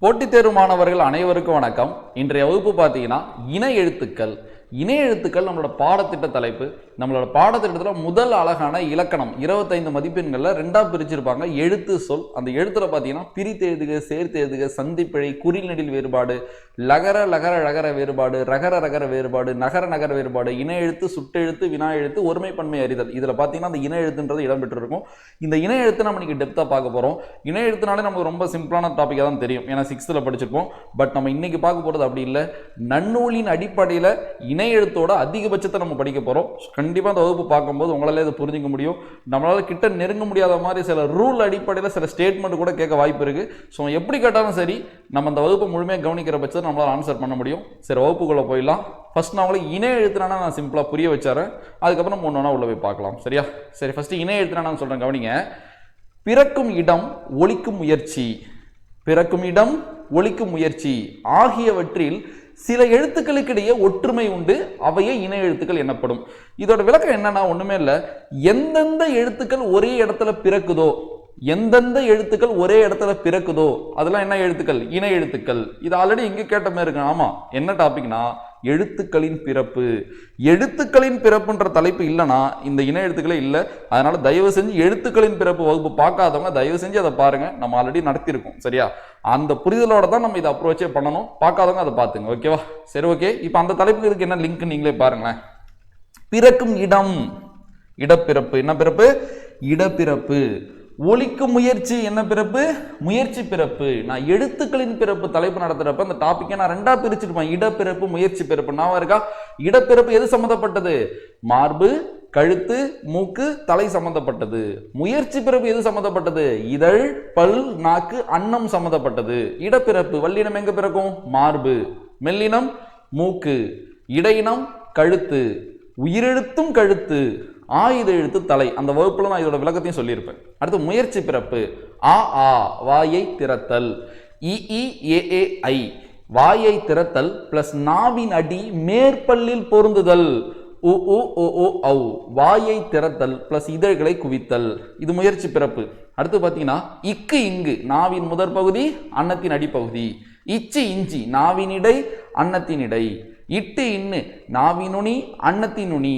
போட்டித் தேர்வு மாணவர்கள் அனைவருக்கும் வணக்கம். இன்றைய வகுப்பு பார்த்தீங்கன்னா இணை எழுத்துக்கள். இணை எழுத்துக்கள் நம்மளோட பாடத்திட்ட தலைப்பு. நம்மளோட பாடத்திட்டத்தில் முதல் அழகான இலக்கணம் 25 மதிப்பெண்களில் 2ஆக பிரிச்சிருப்பாங்க. எழுத்து சொல். அந்த எழுத்துல பார்த்தீங்கன்னா பிரித்து எழுதுக, சேர்த்து எழுதுக, சந்திப்பிழை, குறில் நெடில் வேறுபாடு, லகர லகர லகர வேறுபாடு, ரகர ரகர வேறுபாடு, நகர நகர வேறுபாடு, இணை எழுத்து, சுட்டெழுத்து, வினா எழுத்து, ஒருமைப்பன்மை அறிதல். இதில் பார்த்தீங்கன்னா அந்த இணை எழுத்துன்றது இடம்பெற்றிருக்கும். இந்த இணை எழுத்து நம்ம இன்னைக்கு டெப்த்தாக பார்க்க போகிறோம். இணை எழுத்துனாலே நமக்கு ரொம்ப சிம்பிளான டாப்பிக்காக தான் தெரியும், ஏன்னா 6th படிச்சிருப்போம். பட் நம்ம இன்னைக்கு பார்க்க போகிறது அப்படி இல்லை. நன்னூலின் அடிப்படையில் இணை எழுத்தோட அதிகபட்சத்தை நம்ம படிக்க போகிறோம். கண்டிப்பாக அந்த வகுப்பு பார்க்கும்போது உங்களால் இதை புரிஞ்சிக்க முடியும். நம்மளால் கிட்ட நெருங்க முடியாத மாதிரி சில ரூல் அடிப்படையில் சில ஸ்டேட்மெண்ட் கூட கேட்க வாய்ப்பு இருக்குது. ஸோ எப்படி கேட்டாலும் சரி, நம்ம அந்த வகுப்பை முழுமையாக கவனிக்கிற பட்சத்தை நம்மளால் ஆன்சர் பண்ண முடியும். சரி, வகுப்புக்குள்ளே போயிடலாம். ஃபர்ஸ்ட் நான் உங்களுக்கு இணை எழுத்துனா நான் சிம்பிளாக புரிய வச்சாரேன். அதுக்கப்புறம் ஒன்று உள்ள போய் பார்க்கலாம். சரியா? சரி, ஃபர்ஸ்ட் இணை எழுத்துனா நான் சொல்கிறேன், கவனிங்க. பிறக்கும் இடம், ஒலிக்கும் முயற்சி. பிறக்கும் இடம், ஒலிக்கும் முயற்சி ஆகியவற்றில் சில எழுத்துக்களுக்கிடையே ஒற்றுமை உண்டு, அவையே இணை எழுத்துக்கள் எனப்படும். இதோட விளக்கம் என்னன்னா ஒண்ணுமே இல்லை. எந்தெந்த எழுத்துக்கள் ஒரே இடத்துல பிறக்குதோ, எந்தெந்த எழுத்துக்கள் ஒரே இடத்துல பிறக்குதோ அதெல்லாம் என்ன எழுத்துக்கள்? இணை எழுத்துக்கள். இது ஆல்ரெடி இங்க கேட்ட மாதிரி இருக்கு. ஆமா, என்ன டாபிக்னா எழுத்துக்களின் பிறப்பு. எழுத்துக்களின் பிறப்புன்ற தலைப்பு இல்லைன்னா இந்த இணை எழுத்துக்களே இல்லை. அதனால தயவு செஞ்சு எழுத்துக்களின் பிறப்பு வகுப்பு பார்க்காதவங்க தயவு செஞ்சு அதை பாருங்க. நம்ம ஆல்ரெடி நடத்திருக்கோம். சரியா? அந்த புரிதலோட தான் நம்ம இதை அப்ரோச்சே பண்ணணும். பார்க்காதவங்க அதை பார்த்துங்க. ஓகேவா? சரி, ஓகே. இப்போ அந்த தலைப்புக்கு இதுக்கு என்ன லிங்க் நீங்களே பாருங்களேன். பிறக்கும் இடம், இடப்பிறப்பு. என்ன பிறப்பு? இடப்பிறப்பு. ஒலிக்கும் முயற்சி, என்ன பிறப்பு? முயற்சி பிறப்பு. நான் எழுத்துக்களின் பிறப்பு தலைப்பு நடத்துறப்ப அந்த டாபிக்கை நான் 2ஆக பிரிச்சிருப்பேன். இடப்பிறப்பு, முயற்சி பிறப்பு. நான் இருக்கா? இடப்பிறப்பு எது சம்பந்தப்பட்டது? மார்பு, கழுத்து, மூக்கு, தலை சம்பந்தப்பட்டது. முயற்சி பிறப்பு எது சம்பந்தப்பட்டது? இதழ், பல், நாக்கு, அன்னம் சம்பந்தப்பட்டது. இடப்பிறப்பு வல்லினம் எங்க பிறக்கும்? மார்பு. மெல்லினம் மூக்கு. இடையினம் கழுத்து. உயிரெழுத்தும் கழுத்து. ஆயுத எழுத்து தலை. அந்த வகுப்புல நான் இதோட விளக்கத்தையும் சொல்லியிருப்பேன். அடுத்து முயற்சி பிறப்பு. ஆ ஆ வாயை திறத்தல். இ இ ஏ ஏ ஐ வாயை திறத்தல் பிளஸ் நாவின் அடி மேற்பல்லில் பொருந்துதல். உ உ ஓ ஓ ஔ வாயை திறத்தல் பிளஸ் இதழ்களை குவித்தல். இது முயற்சி பிறப்பு. அடுத்து பார்த்தீங்கன்னா இக்கு இங்கு நாவின் முதற் பகுதி, அன்னத்தின் அடிப்பகுதி. இச்சு இஞ்சி நாவின் இடை, அன்னத்தின் இடை. இட்டு இன்னு நாவின் நுனி, அன்னத்தின் நுனி.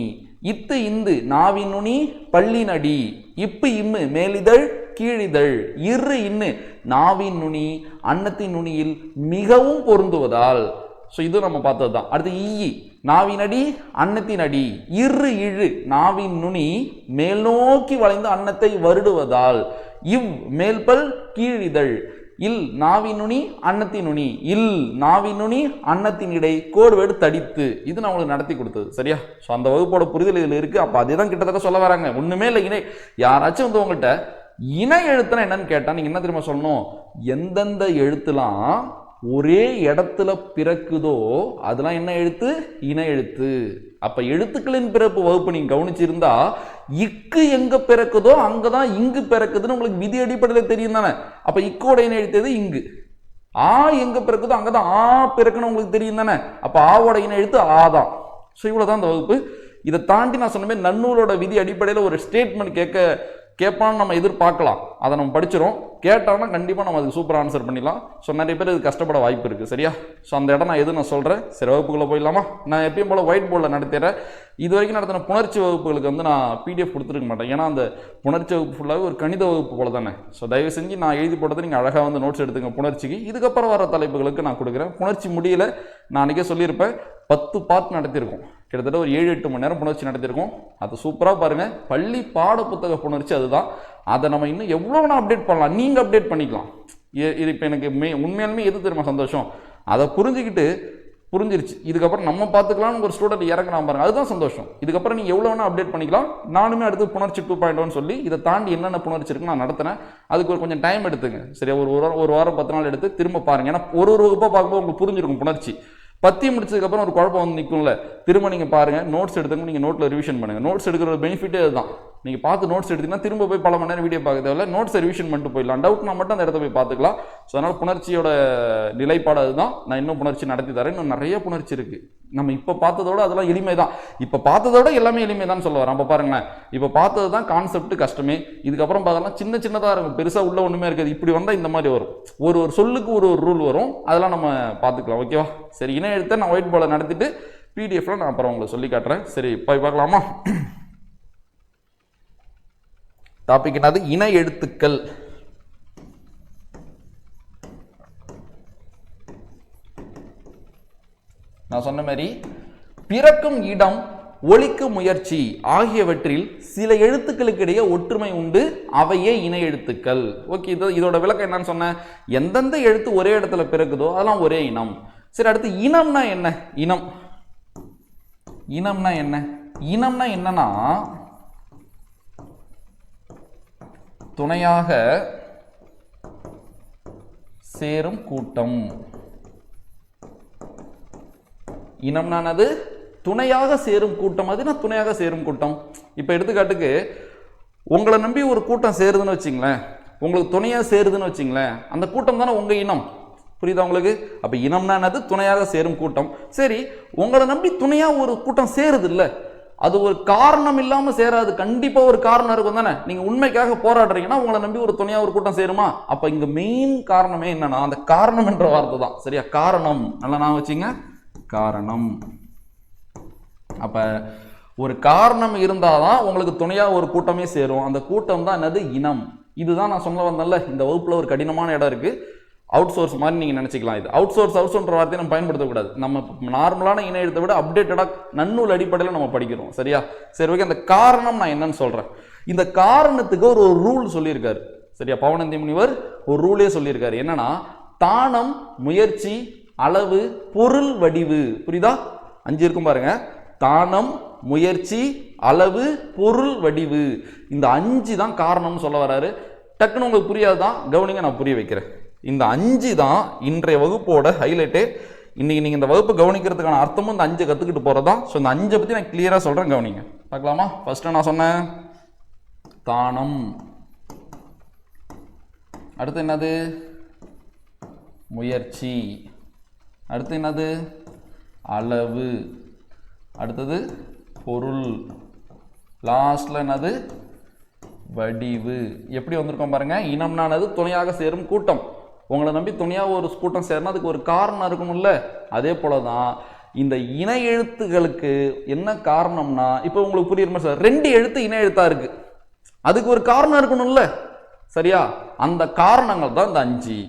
இத்து இந்து நாவின் நுனி, பல்லின் அடி. இப்பு இம்மு மேலிதழ், கீழிதழ். இரு இன்னு நாவின் நுனி, அன்னத்தின் நுனியில் மிகவும் பொருந்துவதால். ஸோ இது நம்ம பார்த்தது தான். அடுத்து ஈ நாவின் அடி, அன்னத்தின் அடி. இரு இழு நாவின் நுனி மேல் நோக்கி வளைந்து அன்னத்தை வருடுவதால். இவ் மேல்பல், கீழிதழ். இல் நாவின் நுனி, அன்னத்தின் நுனி. இல் நாவின் நுனி, அன்னத்தின் இடை, கோடுவேடு தடித்து. இது நான் உங்களுக்கு நடத்தி கொடுத்தது. சரியா? ஸோ அந்த வகுப்போட புரிதல் இதில் இருக்கு. அப்போ அதேதான் கிட்டத்தட்ட சொல்ல வராங்க. ஒண்ணுமே இல்லை. இணை யாராச்சும் வந்து உங்கள்கிட்ட இணை எழுத்துனா என்னன்னு கேட்டா நீங்க என்ன தெரியுமா சொல்லணும்? எந்தெந்த எழுத்துலாம் ஒரே இடத்துல பிறக்குதோ அதெல்லாம் என்ன எழுத்து? இணை எழுத்து. அப்ப எழுத்துக்களின் பிறப்பு வகுப்பு நீங்க கவனிச்சிருந்தா இக்கு எங்க பிறக்குதோ அங்கதான் இங்கு பிறக்குதுன்னு உங்களுக்கு விதி அடிப்படையில் தெரியும் தானே? அப்ப இக்கோட இணை எழுத்து இங்கு. ஆ எங்க பிறக்குதோ அங்கதான் ஆ பிறக்குன்னு உங்களுக்கு தெரியும் தானே? அப்ப ஆவோட இணை எழுத்து ஆதான். ஸோ இவ்வளவுதான் இந்த வகுப்பு. இதை தாண்டி நான் சொன்ன மாதிரி நன்னூலோட விதி அடிப்படையில் ஒரு ஸ்டேட்மெண்ட் கேட்பான்னு நம்ம எதிர்பார்க்கலாம். அதை நம்ம படிச்சிடும். கேட்டாங்கன்னா கண்டிப்பாக நம்ம அதுக்கு சூப்பராக ஆன்சர் பண்ணிடலாம். ஸோ நிறைய பேர் இது கஷ்டப்பட வாய்ப்பு இருக்குது. சரியா? ஸோ அந்த இடம் நான் சொல்கிறேன். சரி, வகுப்புக்குள்ளே போயிடலாமா? நான் எப்பயும் போல் ஒயிட் போர்டில் நடத்துகிறேன். இது வரைக்கும் நடத்தின புணர்ச்சி வகுப்புகளுக்கு வந்து நான் பிடிஎஃப் கொடுத்துருக்க மாட்டேன். ஏன்னா அந்த புணர்ச்சி வகுப்பு ஃபுல்லாகவே ஒரு கணித வகுப்பு போல தானே. ஸோ தயவு செஞ்சு நான் எழுதி போட்டது நீங்கள் அழகாக வந்து நோட்ஸ் எடுத்துங்க புணர்ச்சிக்கு. இதுக்கப்புறம் வர தலைப்புகளுக்கு நான் கொடுக்குறேன். புணர்ச்சி முடியல, நான் அன்றைக்கே சொல்லியிருப்பேன், 10 பார்ட் நடத்தியிருக்கோம். கிட்டத்தட்ட ஒரு 7-8 மணி நேரம் புணர்ச்சி நடத்தியிருக்கோம். அது சூப்பராக பாருங்கள். பள்ளி பாட புத்தக புணர்ச்சி அதுதான். அதை நம்ம இன்னும் எவ்வளோ வேணால் அப்டேட் பண்ணலாம். நீங்கள் அப்டேட் பண்ணிக்கலாம். இது இப்போ எனக்கு உண்மையாலுமே எது தெரியுமா சந்தோஷம்? அதை புரிஞ்சிருச்சு. இதுக்கப்புறம் நம்ம பார்த்துக்கலாம்னு ஒரு ஸ்டூடெண்ட் இறங்குறான் பாருங்க, அதுதான் சந்தோஷம். இதுக்கப்புறம் நீங்கள் எவ்வளோ வேணால் அப்டேட் பண்ணிக்கலாம். நானுமே அடுத்து புணர்ச்சி 2.1 சொல்லி இதை தாண்டி என்னென்ன புணர்ச்சி இருக்குன்னு நான் நடத்தினேன். அதுக்கு கொஞ்சம் டைம் எடுத்துங்க. சரியா? ஒரு வாரம் 10 நாள் எடுத்து திரும்ப பாருங்க. ஏன்னா ஒரு வகுப்பாக பார்க்கும்போது உங்களுக்கு புரிஞ்சிருக்கும் புணர்ச்சி. 10 முடிச்சதுக்கப்புறம் ஒரு குழப்பம் வந்து நிற்கும்ல. திரும்ப நீங்கள் பாருங்கள், நோட்ஸ் எடுத்துங்க. நீங்கள் நோட்டில் ரிவிஷன் பண்ணுங்கள். நோட்ஸ் எடுக்கிற பெனிஃபிட்டே அதுதான். நீங்கள் பார்த்து நோட்ஸ் எடுத்தீங்கன்னா திரும்ப போய் பல மணி நேரம் வீடியோ பார்க்க தேவையில்ல, நோட்ஸை ரிவிஷன் பண்ணிட்டு போயிடலாம். டவுட்னா மட்டும் அந்த இடத்த போய் பார்த்துக்கலாம். ஸோ அதனால் புணர்ச்சியோட நிலைப்பாடு அதுதான். நான் இன்னும் புணர்ச்சி நடத்தி தரேன். இன்னும் நிறைய புணர்ச்சி இருக்குது. நம்ம இப்போ பார்த்ததோட அதெல்லாம் எளிமை தான். இப்போ பார்த்ததோட எல்லாமே எளிமை தான் சொல்ல வரேன். அப்போ பாருங்களேன், இப்போ பார்த்தது தான் கான்செப்ட் கஷ்டமே. இதுக்கப்புறம் பார்த்தோம்னா சின்ன சின்னதாக இருக்கும், பெருசாக உள்ள ஒன்றுமே இருக்காது. இப்படி வந்தால் இந்த மாதிரி வரும், ஒரு சொல்லுக்கு ஒரு ரூல் வரும். அதெல்லாம் நம்ம பார்த்துக்கலாம். ஓகேவா? சரி, இணை எழுத்தை நான் ஒயிட் போர்டில் நடத்திட்டு பிடிஎஃப்ல நான் அப்புறம் உங்களுக்கு சொல்லி காட்டுறேன். சரி, இப்போ பார்க்கலாமா? டாபிக் என்னது? இணை எழுத்துக்கள். நான் சொன்ன மாதிரி பிறக்கும் இடம், ஒலிக்கும் முயற்சி ஆகியவற்றில் சில எழுத்துக்களுக்கு இடையே ஒற்றுமை உண்டு, அவையே இணை எழுத்துக்கள். ஓகே, இதோட விளக்கம் என்னன்னு சொன்னேன். எந்தெந்த எழுத்து ஒரே இடத்துல பிறக்குதோ அதெல்லாம் ஒரே இனம். சரி, அடுத்து இனம்னா என்ன? இனம்னா என்ன? இனம்னா என்னன்னா துணையாக சேரும் கூட்டம். இனம்னானது துணையாக சேரும் கூட்டம். அது என்ன துணையாக சேரும் கூட்டம்? இப்போ எடுத்துக்காட்டுக்கு உங்களை நம்பி ஒரு கூட்டம் சேருதுன்னு வச்சிங்களேன், உங்களுக்கு துணையாக சேருதுன்னு வச்சிங்களேன், அந்த கூட்டம் தானே உங்கள் இனம். புரியுதா உங்களுக்கு? அப்போ இனம்னானது துணையாக சேரும் கூட்டம். சரி, உங்களை நம்பி துணையாக ஒரு கூட்டம் சேருது இல்லை, அது ஒரு காரணம் இல்லாமல் சேராது. கண்டிப்பாக ஒரு காரணம் இருக்கும் தானே. நீங்கள் உண்மைக்காக போராடுறீங்கன்னா உங்களை நம்பி ஒரு துணையாக ஒரு கூட்டம் சேருமா? அப்போ இங்கே மெயின் காரணமே என்னன்னா அந்த காரணம் என்ற வார்த்தை தான். சரியா? காரணம் நல்லா நான் வச்சுங்க, காரணம். அப்ப ஒரு காரணம் இருந்தாதான் உங்களுக்கு துணையா ஒரு கூட்டமே சேரும். அந்த கூட்டம் தான் என்னது? இனம். இதுதான் நான் சொல்ல வந்தேன்ல, இந்த வகுப்புல ஒரு கடினமான இடம் இருக்கு. அவுட் சோர்ஸ் மாதிரி நீங்க நினைச்சுக்கலாம். இது அவுட் சோர்ஸ்ன்ற வார்த்தையை நம்ம பயன்படுத்தக்கூடாது. நம்ம நார்மலான இணை எழுத்தை விட அப்டேட்டடா நன்னூல் அடிப்படையில் நம்ம படிக்கிறோம். சரியா? சரி, ஓகே. அந்த காரணம் நான் என்னன்னு சொல்றேன். இந்த காரணத்துக்கு ஒரு ரூல் சொல்லியிருக்காரு. சரியா? பவனந்தி முனிவர் ஒரு ரூலே சொல்லியிருக்காரு. என்னன்னா, தானம், முயற்சி, அளவு, பொருள், வடிவு. புரியுதா? 5 இருக்கும் பாருங்க. தானம், முயற்சி, அளவு, பொருள், வடிவு. இந்த 5 தான் காரணம்னு சொல்ல வராரு. டக்குன்னு உங்களுக்கு புரியாதுதான், கவனிங்க, நான் புரிய வைக்கிறேன். இந்த 5 தான் இன்றைய வகுப்போட ஹைலைட்டே. இன்னைக்கு நீங்க இந்த வகுப்பு கவனிக்கிறதுக்கான அர்த்தமும் இந்த 5 கத்துக்கிட்டு போறதா. ஸோ இந்த 5 பத்தி நான் கிளியரா சொல்றேன், கவனிங்க. பார்க்கலாமா? ஃபர்ஸ்ட் நான் சொன்னேன் தானம். அடுத்து என்னது? முயற்சி. அடுத்து என்னது? அளவு. அடுத்தது பொருள். லாஸ்ட்ல என்னது? வடிவு. எப்படி வந்திருக்கோம் பாருங்க. இனம்னானது துணையாக சேரும் கூட்டம். உங்களை நம்பி துணையாக ஒரு கூட்டம் சேரணும், அதுக்கு ஒரு காரணம் இருக்கணும்ல. அதே போலதான் இந்த இணை எழுத்துகளுக்கு என்ன காரணம்னா, இப்போ உங்களுக்கு புரியுற மாதிரி சார், 2 எழுத்து இணை எழுத்தா இருக்கு, அதுக்கு ஒரு காரணம் இருக்கணும்ல. சரியா? அந்த காரணங்கள் தான் இந்த 5.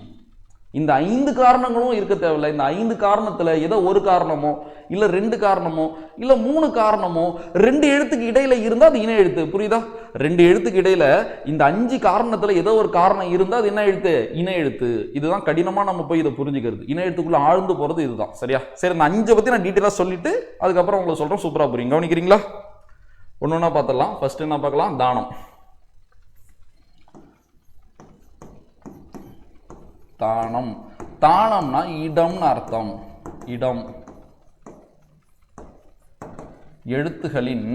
இந்த 5 காரணங்களும் இருக்க தேவையில்லை. இந்த 5 காரணத்துல ஏதோ ஒரு காரணமோ இல்ல 2 காரணமோ இல்ல 3 காரணமோ 2 எழுத்துக்கு இடையில இருந்தா அது இணை எழுத்து. புரியுதா? 2 எழுத்துக்கு இடையில இந்த 5 காரணத்துல ஏதோ ஒரு காரணம் இருந்தா அது என்ன எழுத்து? இணை எழுத்து. இதுதான் கடினமா நம்ம போய் இதை புரிஞ்சுக்கிறது. இணை எழுத்துக்குள்ள ஆழ்ந்து போறது இதுதான். சரியா? சரி, இந்த 5 பத்தி நான் டீட்டெயிலா சொல்லிட்டு அதுக்கப்புறம் உங்களுக்கு சொல்றேன். சூப்பரா புரியும். கவனிக்கிறீங்களா? ஒன்னொன்னா பார்த்துடலாம். ஃபர்ஸ்ட் என்ன பார்க்கலாம்? தானம். தானம். தானம்னா இடம்னு அர்த்தம். இடம். எழுத்துகளின்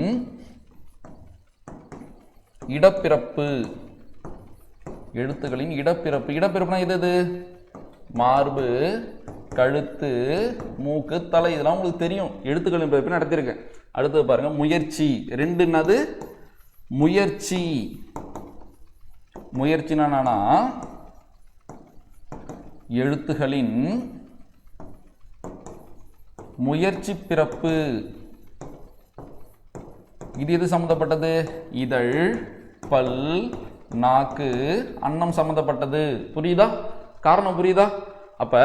இடப்பிறப்பு. எழுத்துகளின் இடப்பிறப்பு. இடப்பிறப்புனா இது மார்பு, கழுத்து, மூக்கு, தலை. இதெல்லாம் உங்களுக்கு தெரியும். எழுத்துக்களின் பிறப்பு நடத்திருக்கேன். அடுத்தது பாருங்க, முயற்சி. 2 என்னது? முயற்சி. முயற்சினா எழுத்துகளின் முயற்சி பிறப்பு. இது எது சம்பந்தப்பட்டது? இதழ், பல், நாக்கு, அன்னம் சம்பந்தப்பட்டது. புரியுதா? காரணம் புரியுதா? அப்ப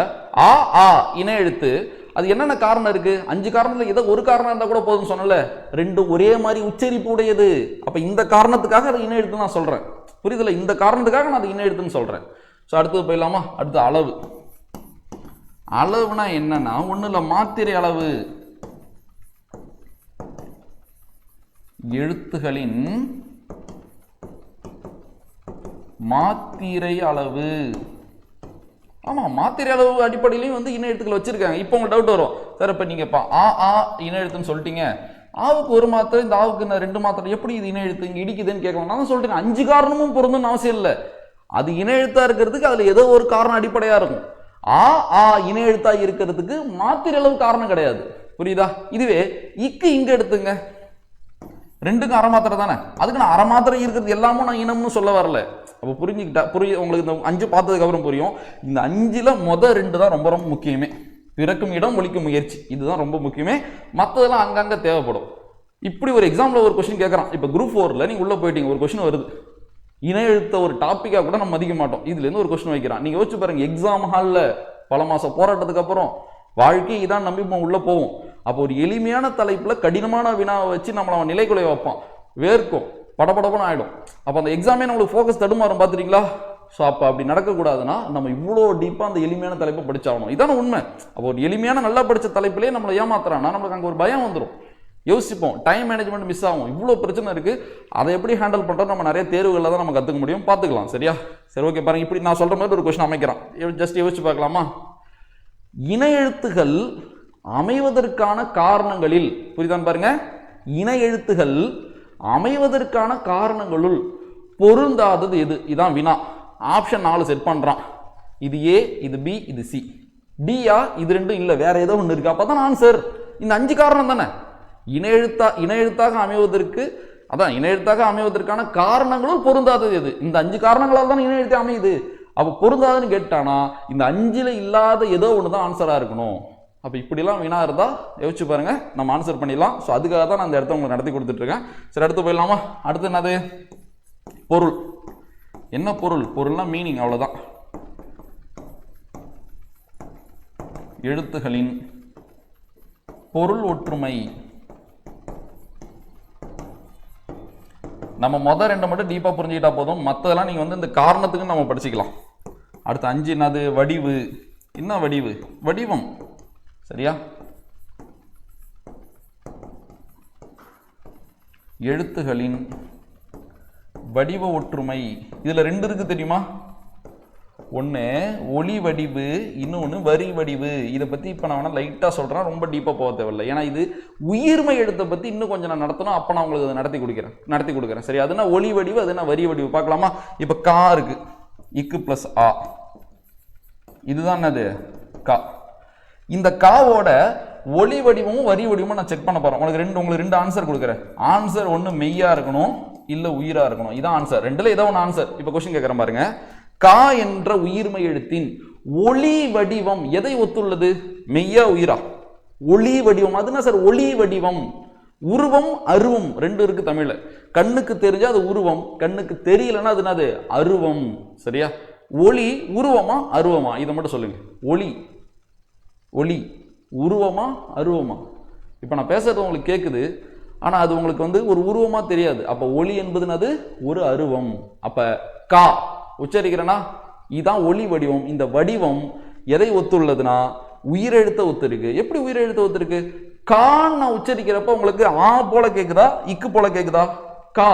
ஆ ஆ இணை எழுத்து. அது என்னென்ன காரணம் இருக்கு? 5 காரணத்துல ஏதோ ஒரு காரணம் இருந்தா கூட போதும் சொன்னல. 2 ஒரே மாதிரி உச்சரிப்பு உடையது. அப்ப இந்த காரணத்துக்காக அது இணை எழுத்து நான் சொல்றேன். புரியுதுல? இந்த காரணத்துக்காக நான் அது இணை எழுத்துன்னு சொல்றேன். ஸோ அடுத்தது போயிடலாமா? அடுத்து அளவு. அளவுனா என்னன்னா ஒன்றும் இல்லை, மாத்திரை அளவு. எழுத்துகளின் மாத்திரை அளவு. ஆமா, மாத்திரை அளவு அடிப்படையிலையும் இணை எழுத்துக்கள் வச்சிருக்காங்க. இப்போ உங்களுக்கு டவுட் வரும், சார் இப்போ நீங்க ஆ ஆ இணை எழுத்துன்னு சொல்லிட்டீங்க, ஆவுக்கு ஒரு மாத்திரை, இந்த ஆவுக்கு நான் 2 மாத்திரை, எப்படி இது இணை எழுத்து இங்க இடிக்குதுன்னு கேட்கலாம். நான் தான் சொல்றேன் 5 காரணமும் பொருந்தும்னு அவசியம் இல்லை. அது இணை எழுத்தா இருக்கிறதுக்கு அதுல ஏதோ ஒரு காரணம் அடிப்படையா இருக்கும். ஆ இணை எழுத்தா இருக்கிறதுக்கு மாத்திரை அளவு காரணம் கிடையாது. புரியுதா? இதுவே இக்கு இங்க எடுத்துங்க, 2க்கும் அரை மாத்திரை தானே. அதுக்கு நான் அரை மாத்திரை இருக்கிறது எல்லாமும் நான் இனம்னு சொல்ல வரல. அப்போ புரிஞ்சுக்கிட்டா உங்களுக்கு இந்த 5 பார்த்ததுக்கு அப்புறம் புரியும். இந்த 5ல மொதல் 2 தான் ரொம்ப ரொம்ப முக்கியமே. பிறக்கும் இடம், ஒழிக்கும் முயற்சி, இதுதான் ரொம்ப முக்கியமே. மற்றதெல்லாம் அங்கங்க தேவைப்படும். இப்படி ஒரு எக்ஸாம்பிள் ஒரு கொஸ்டின் கேட்கறான். இப்போ குரூப் 4ல நீங்க உள்ள போயிட்டீங்க, ஒரு கொஸ்டின் வருது. இணை எழுத்த ஒரு டாபிக்கா கூட நம்ம மதிக்க மாட்டோம். இதுல இருந்து ஒரு கொஸ்டின் வைக்கிறான். நீங்க யோசிச்சு பாருங்க, எக்ஸாம் ஹால்ல பல மாசம் போராட்டத்துக்கு அப்புறம் வாழ்க்கை இதான் நம்பி உள்ள போவோம். அப்போ ஒரு எளிமையான தலைப்புல கடினமான வினாவை வச்சு நம்மள அவன் நிலைக்குலைய வைப்பான். வேர்க்கும், படபடப்புன்னு ஆயிடும். அப்போ அந்த எக்ஸாமே நம்மளுக்கு ஃபோக்கஸ் தடுமாறும். பார்த்துட்டீங்களா? ஸோ அப்போ அப்படி நடக்கக்கூடாதுன்னா நம்ம இவ்வளோ டீப்பாக அந்த எளிமையான தலைப்பை படிச்சாகணும். இதான உண்மை. அப்போ ஒரு எளிமையான நல்லா படித்த தலைப்பிலே நம்மளை ஏமாத்துறான்னா நம்மளுக்கு அங்கே ஒரு பயம் வந்துடும். யோசிப்போம், டைம் மேனேஜ்மெண்ட் மிஸ் ஆகும். இவ்வளோ பிரச்சனை இருக்குது, அதை எப்படி ஹேண்டில் பண்ணுறோம் நம்ம நிறைய தேர்வுகளில் தான் நம்ம கற்றுக்க முடியும். பார்த்துக்கலாம். சரியா? சரி, ஓகே. பாருங்க, இப்படி நான் சொல்கிற மாதிரி ஒரு கொஸ்டின் அமைக்கிறான். ஜஸ்ட் யோசிச்சு பார்க்கலாமா? இணை எழுத்துகள் அமைவதற்கான காரணங்களில், புரியுதான் பாருங்க, இணை எழுத்துகள் அமைவதற்கான காரணங்களுள் பொருந்தாதது எது? இதான் வினா. ஆப்ஷன் 4 செட் பண்றான். இது ஏ, இது பி, இது சி. டியா? இது 2 இல்ல, வேற ஏதோ ஒன்று இருக்கு. அப்பதான் ஆன்சர். இந்த 5 காரணம் தானே இணை எழுத்தாக அமைவதற்கு. அதான் இணை எழுத்தாக அமைவதற்கான காரணங்களும் பொருந்தாதது எது? இந்த 5 காரணங்களால் தான் இணை எழுத்து அமையுது. அப்ப பொருந்தாதுன்னு கேட்டானா இந்த 5ல இல்லாத ஏதோ ஒன்று தான் ஆன்சரா இருக்கணும். அப்போ இப்படிலாம் வினா இருந்தா யோசிச்சு பாருங்க, நம்ம ஆன்சர் பண்ணிடலாம். ஸோ அதுக்காக தான் நான் இந்த இடத்த உங்களுக்கு நடத்தி கொடுத்துட்டு இருக்கேன். சரி, அடுத்து போயிடலாமா? அடுத்து என்னது? பொருள். என்ன பொருள்? பொருள்னா மீனிங், அவ்வளவுதான். எழுத்துகளின் பொருள் ஒற்றுமை. நம்ம மொதல் 2 மட்டும் டீப்பா புரிஞ்சுக்கிட்டா போதும். மற்றதெல்லாம் நீங்க இந்த காரணத்துக்கு நம்ம படிச்சுக்கலாம். அடுத்து 5 என்னது? வடிவு. என்ன வடிவு? வடிவம். சரியா? எழுத்துகளின் வடிவ ஒற்றுமை. இதுல 2 இருக்கு தெரியுமா? ஒன்று ஒளி வடிவு, இன்னொன்று வரி வடிவு. இதை பற்றி இப்போ நான் வேணால் லைட்டாக சொல்கிறேன், ரொம்ப டீப்பாக போக தேவையில்லை. ஏன்னா இது உயிர்மை எழுத்தை பற்றி இன்னும் கொஞ்சம் நான் நடத்தணும். அப்போ நான் உங்களுக்கு அதை நடத்தி கொடுக்குறேன். சரி, அதுனா ஒளி வடிவு, அதுனா வரி வடிவு. பார்க்கலாமா? இப்போ கா இருக்கு, இக்கு ப்ளஸ் ஆ, இதுதான் என்னது? கா. இந்த காவோட ஒளி வடிவமும் வரி வடிவமும் நான் செக் பண்ண போகிறேன். உங்களுக்கு ரெண்டு ஆன்சர் கொடுக்குறேன். ஆன்சர் ஒன்று மெய்யா இருக்கணும், இல்லை உயிரா இருக்கணும். இதான் ஆன்சர். 2ல ஏதோ ஒன்று ஆன்சர். இப்போ கொஸ்டின் கேட்குறேன் பாருங்க. கா என்ற உயிர்மை எழுத்தின் ஒளி வடிவம் எதை ஒத்துள்ளது? மெய்யா உயிரா? ஒளி வடிவம். அதுனா சார் ஒளி வடிவம். உருவம் அருவம் 2 இருக்கு தமிழ்ல. கண்ணுக்கு தெரிஞ்சா அது உருவம், கண்ணுக்கு தெரியலன்னா அது என்னது? அருவம். சரியா? ஒளி உருவமா அருவமா? இதை மட்டும் சொல்லுங்க. ஒளி உருவமா அருவமா? இப்ப நான் பேசுறது உங்களுக்கு கேட்குது, ஆனா அது உங்களுக்கு ஒரு உருவமா தெரியாது. அப்ப ஒளி என்பதுனது ஒரு அருவம். அப்ப கா உச்சரிக்கிறேன்னா இதான் ஒளி வடிவம். இந்த வடிவம் எதை ஒத்துள்ளதுன்னா உயிரெழுத்த ஒத்துருக்கு. எப்படி உயிரெழுத்த ஒத்துருக்கு? கான் நான் உச்சரிக்கிறப்ப உங்களுக்கு ஆ போல கேக்குதா, இக்கு போல கேக்குதா? கா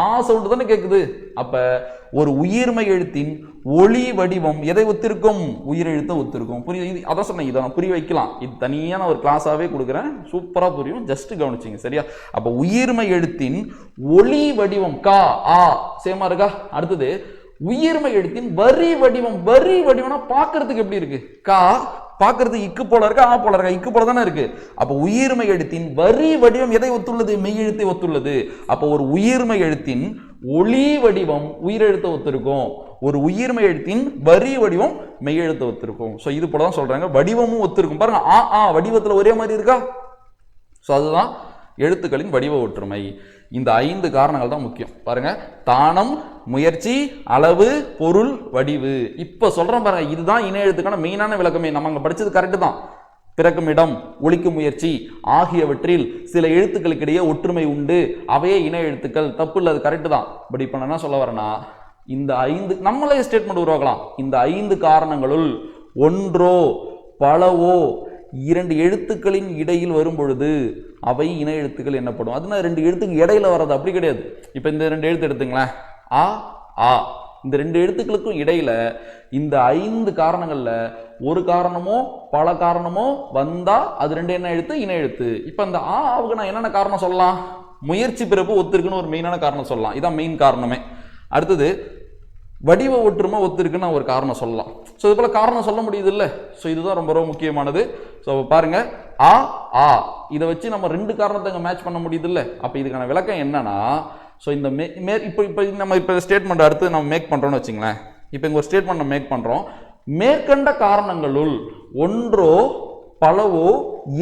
ஆ சவுண்ட் தானே கேக்குது. அப்ப ஒரு உயிர்மை எழுத்தின் ஒளி வடிவம் எதை ஒத்திருக்கும்? உயிரெழுத்த ஒத்திருக்கும். புரியுது? அதான் சொன்னேன், இதை நான் புரிய வைக்கலாம். இது தனியா நான் ஒரு கிளாஸாவே கொடுக்குறேன், சூப்பரா புரியும். ஜஸ்ட் கவனிச்சிங்க. சரியா? அப்ப உயிர்மை எழுத்தின் ஒளி வடிவம் கா ஆ சேமா இருக்கா? அடுத்தது உயிர்மை எழுத்தின் வரி வடிவம். வரி வடிவம்னா பாக்குறதுக்கு எப்படி இருக்கு? கா பாக்குறது இக்கு போல இருக்கா, ஆ போல இருக்கா? இக்கு போல தானே இருக்கு. அப்ப உயிர்மை எழுத்தின் வரி வடிவம் எதை ஒத்துள்ளது? மெய் எழுத்தை ஒத்துள்ளது. அப்ப ஒரு உயிர்மை எழுத்தின் ஒளி வடிவம் உயிரெழுத்த ஒத்திருக்கும், ஒரு உயிர்மை எழுத்தின் வரி வடிவம் மெய் எழுத்த ஒத்திருக்கும். சோ இது போலதான் சொல்றாங்க. வடிவமும் ஒத்திருக்கும். பாருங்க, ஆ வடிவத்துல ஒரே மாதிரி இருக்கா? சோ அதுதான் எழுத்துக்களின் வடிவ ஒற்றுமை. இந்த 5 காரணங்கள் தான் முக்கியம். பாருங்க, தானம், முயற்சி, அளவு, பொருள், வடிவு. இப்ப சொல்றேன் பாருங்க, இதுதான் இணை எழுத்துக்கான மெயினான விளக்கமே. நம்ம அங்க படிச்சது கரெக்ட் தான். பிறக்கும் இடம், ஒழிக்கும் முயற்சி ஆகியவற்றில் சில எழுத்துக்களுக்கு இடையே ஒற்றுமை உண்டு, அவையே இணை எழுத்துக்கள். தப்பு இல்லை, அது கரெக்ட் தான். பட் இப்ப நான் என்ன சொல்ல வரேன்னா, இந்த 5 நம்மளே ஸ்டேட்மெண்ட் உருவாக்கலாம். இந்த 5 காரணங்களுள் ஒன்றோ பலவோ 2 எழுத்துக்களின் இடையில் வரும் பொழுது அவை இணை எழுத்துக்கள் என்னப்படும். அதுனா 2 எழுத்துக்கு இடையில வர்றது அப்படி கிடையாது. இப்ப இந்த 2 எழுத்து எடுத்துங்களேன், ஆ ஆ, இந்த 2 எழுத்துக்களுக்கும் இடையில இந்த 5 காரணங்கள்ல ஒரு காரணமோ பல காரணமோ வந்தா அது ரெண்டு என்ன எழுத்து? இணை எழுத்து. இப்ப இந்த ஆவுக்கு நான் என்னென்ன காரணம் சொல்லலாம்? முயற்சி பிறப்பு ஒத்திருக்குன்னு ஒரு மெயினான காரணம் சொல்லலாம். இதான் மெயின் காரணமே. அடுத்தது வடிவ ஒற்றுமை ஒத்திருக்குன்னு ஒரு காரணம் சொல்லலாம். ஸோ இது போல காரணம் சொல்ல முடியுது இல்லை? ஸோ இதுதான் ரொம்ப ரொம்ப முக்கியமானது. ஸோ பாருங்க, ஆ ஆ இதை வச்சு நம்ம ரெண்டு காரணத்தை மேட்ச் பண்ண முடியுது இல்லை? அப்போ இதுக்கான விளக்கம் என்னன்னா, ஸோ இந்த இப்போ நம்ம இப்போ ஸ்டேட்மெண்ட் அடுத்து நம்ம மேக் பண்ணுறோம்னு வச்சுங்களேன். இப்போ இங்கே ஒரு ஸ்டேட்மெண்ட் நம்ம மேக் பண்ணுறோம். மேற்கண்ட காரணங்களுள் ஒன்றோ பலவோ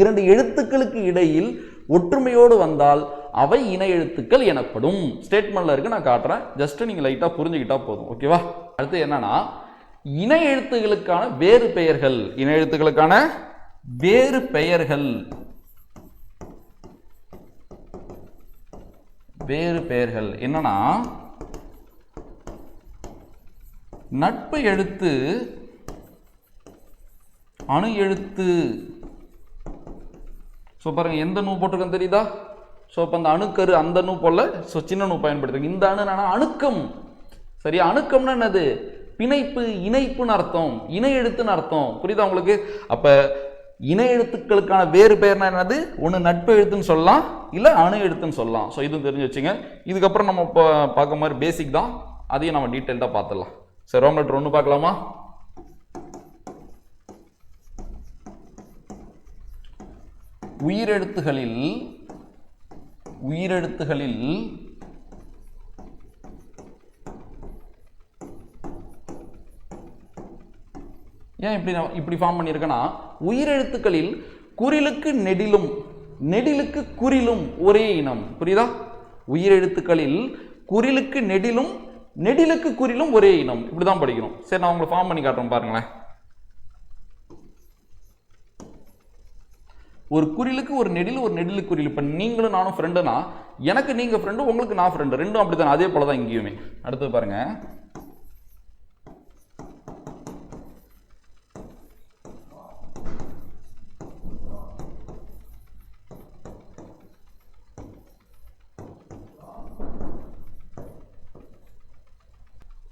இரண்டு எழுத்துக்களுக்கு இடையில் ஒற்றுமையோடு வந்தால் அவை இணை எழுத்துக்கள் எனப்படும். ஸ்டேட்மெண்ட்ல இருக்கு, நான் காட்டுறேன். ஜஸ்ட் நீங்க லைட்டா புரிஞ்சுக்கிட்டா போதும். ஓகேவா? அடுத்து என்னன்னா, இணை எழுத்துக்களுக்கான வேறு பெயர்கள். இணை எழுத்துக்களுக்கான வேறு பெயர்கள். வேறு பெயர்கள் என்னன்னா, நட்பு எழுத்து, அணு எழுத்து. ஸோ பாருங்க, எந்த நூ போட்டிருக்கேன் தெரியுதா? ஸோ இப்போ அந்த அணுக்கரு அந்த நூ போல, ஸோ சின்ன நூ பயன்படுத்துங்க. இந்த அணு அணுக்கம். சரியா? அணுக்கம்னா என்னது? பிணைப்பு, இணைப்புன்னு அர்த்தம், இணை எழுத்துன்னு அர்த்தம். புரியுதா உங்களுக்கு? அப்ப இணை எழுத்துக்களுக்கான வேறு பெயர்னா என்னது? ஒன்று நட்பு எழுத்துன்னு சொல்லலாம், இல்லை அணு எழுத்துன்னு சொல்லலாம். ஸோ இதுவும் தெரிஞ்சு வச்சுங்க. இதுக்கப்புறம் நம்ம இப்போ பார்க்க மாதிரி பேசிக் தான், அதையும் நம்ம டீட்டெயில்டாக பார்த்துடலாம். சரி, ரோமன் லெட்டர் 1 பார்க்கலாமா? உயிரெழுத்துகளில் ஏன் இப்படி ஃபார்ம் பண்ணியிருக்கேன்னா, உயிரெழுத்துக்களில் குறிலுக்கு நெடிலும் நெடிலுக்கு குறிலும் ஒரே இனம். புரியுதா? உயிரெழுத்துக்களில் குறிலுக்கு நெடிலும் நெடிலுக்கு குறிலும் ஒரே இனம். இப்படிதான் படிக்கணும். சரி, நான் உங்களுக்கு ஃபார்ம் பண்ணி காட்டுறேன் பாருங்களேன். ஒரு குறிலுக்கு ஒரு நெடில், ஒரு நெடிலுக்கு குறில். இப்போ நீங்களும் நானும் ஃப்ரெண்டுனா, எனக்கு நீங்க ஃப்ரெண்டு, உங்களுக்கு நான் ஃப்ரெண்டு, ரெண்டும் அப்படித்தானே. அதே போல தான் இங்கேயுமே. அடுத்து பாருங்க,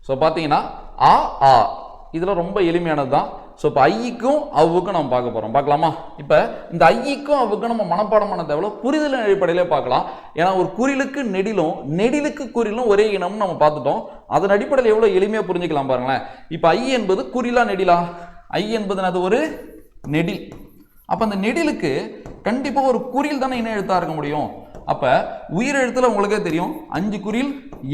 ஸோ பார்த்தீங்கன்னா ஆ ஆ இதில் ரொம்ப எளிமையானது தான். ஸோ இப்போ ஐக்கும் அவ்வுக்கும் நம்ம பார்க்க போகிறோம். பார்க்கலாமா? இப்போ இந்த ஐக்கும் அவ்வுக்கும் நம்ம மனப்பாடம் பண்ண தேவையில்ல, புரிதலின் அடிப்படையிலே பார்க்கலாம். ஏன்னா ஒரு குறிலுக்கு நெடிலும் நெடிலுக்கு குறிலும் ஒரே இனம்னு நம்ம பார்த்துட்டோம். அதன் அடிப்படையில் எவ்வளோ எளிமையாக புரிஞ்சுக்கலாம் பாருங்களேன். இப்போ ஐ என்பது குறிலா நெடிலா? ஐ என்பது அது ஒரு நெடில். அப்போ அந்த நெடிலுக்கு கண்டிப்பாக ஒரு குறில் தானே இணை எழுத்தாக இருக்க முடியும். அப்போ உயிரெழுத்துல உங்களுக்கே தெரியும், 5 குறில்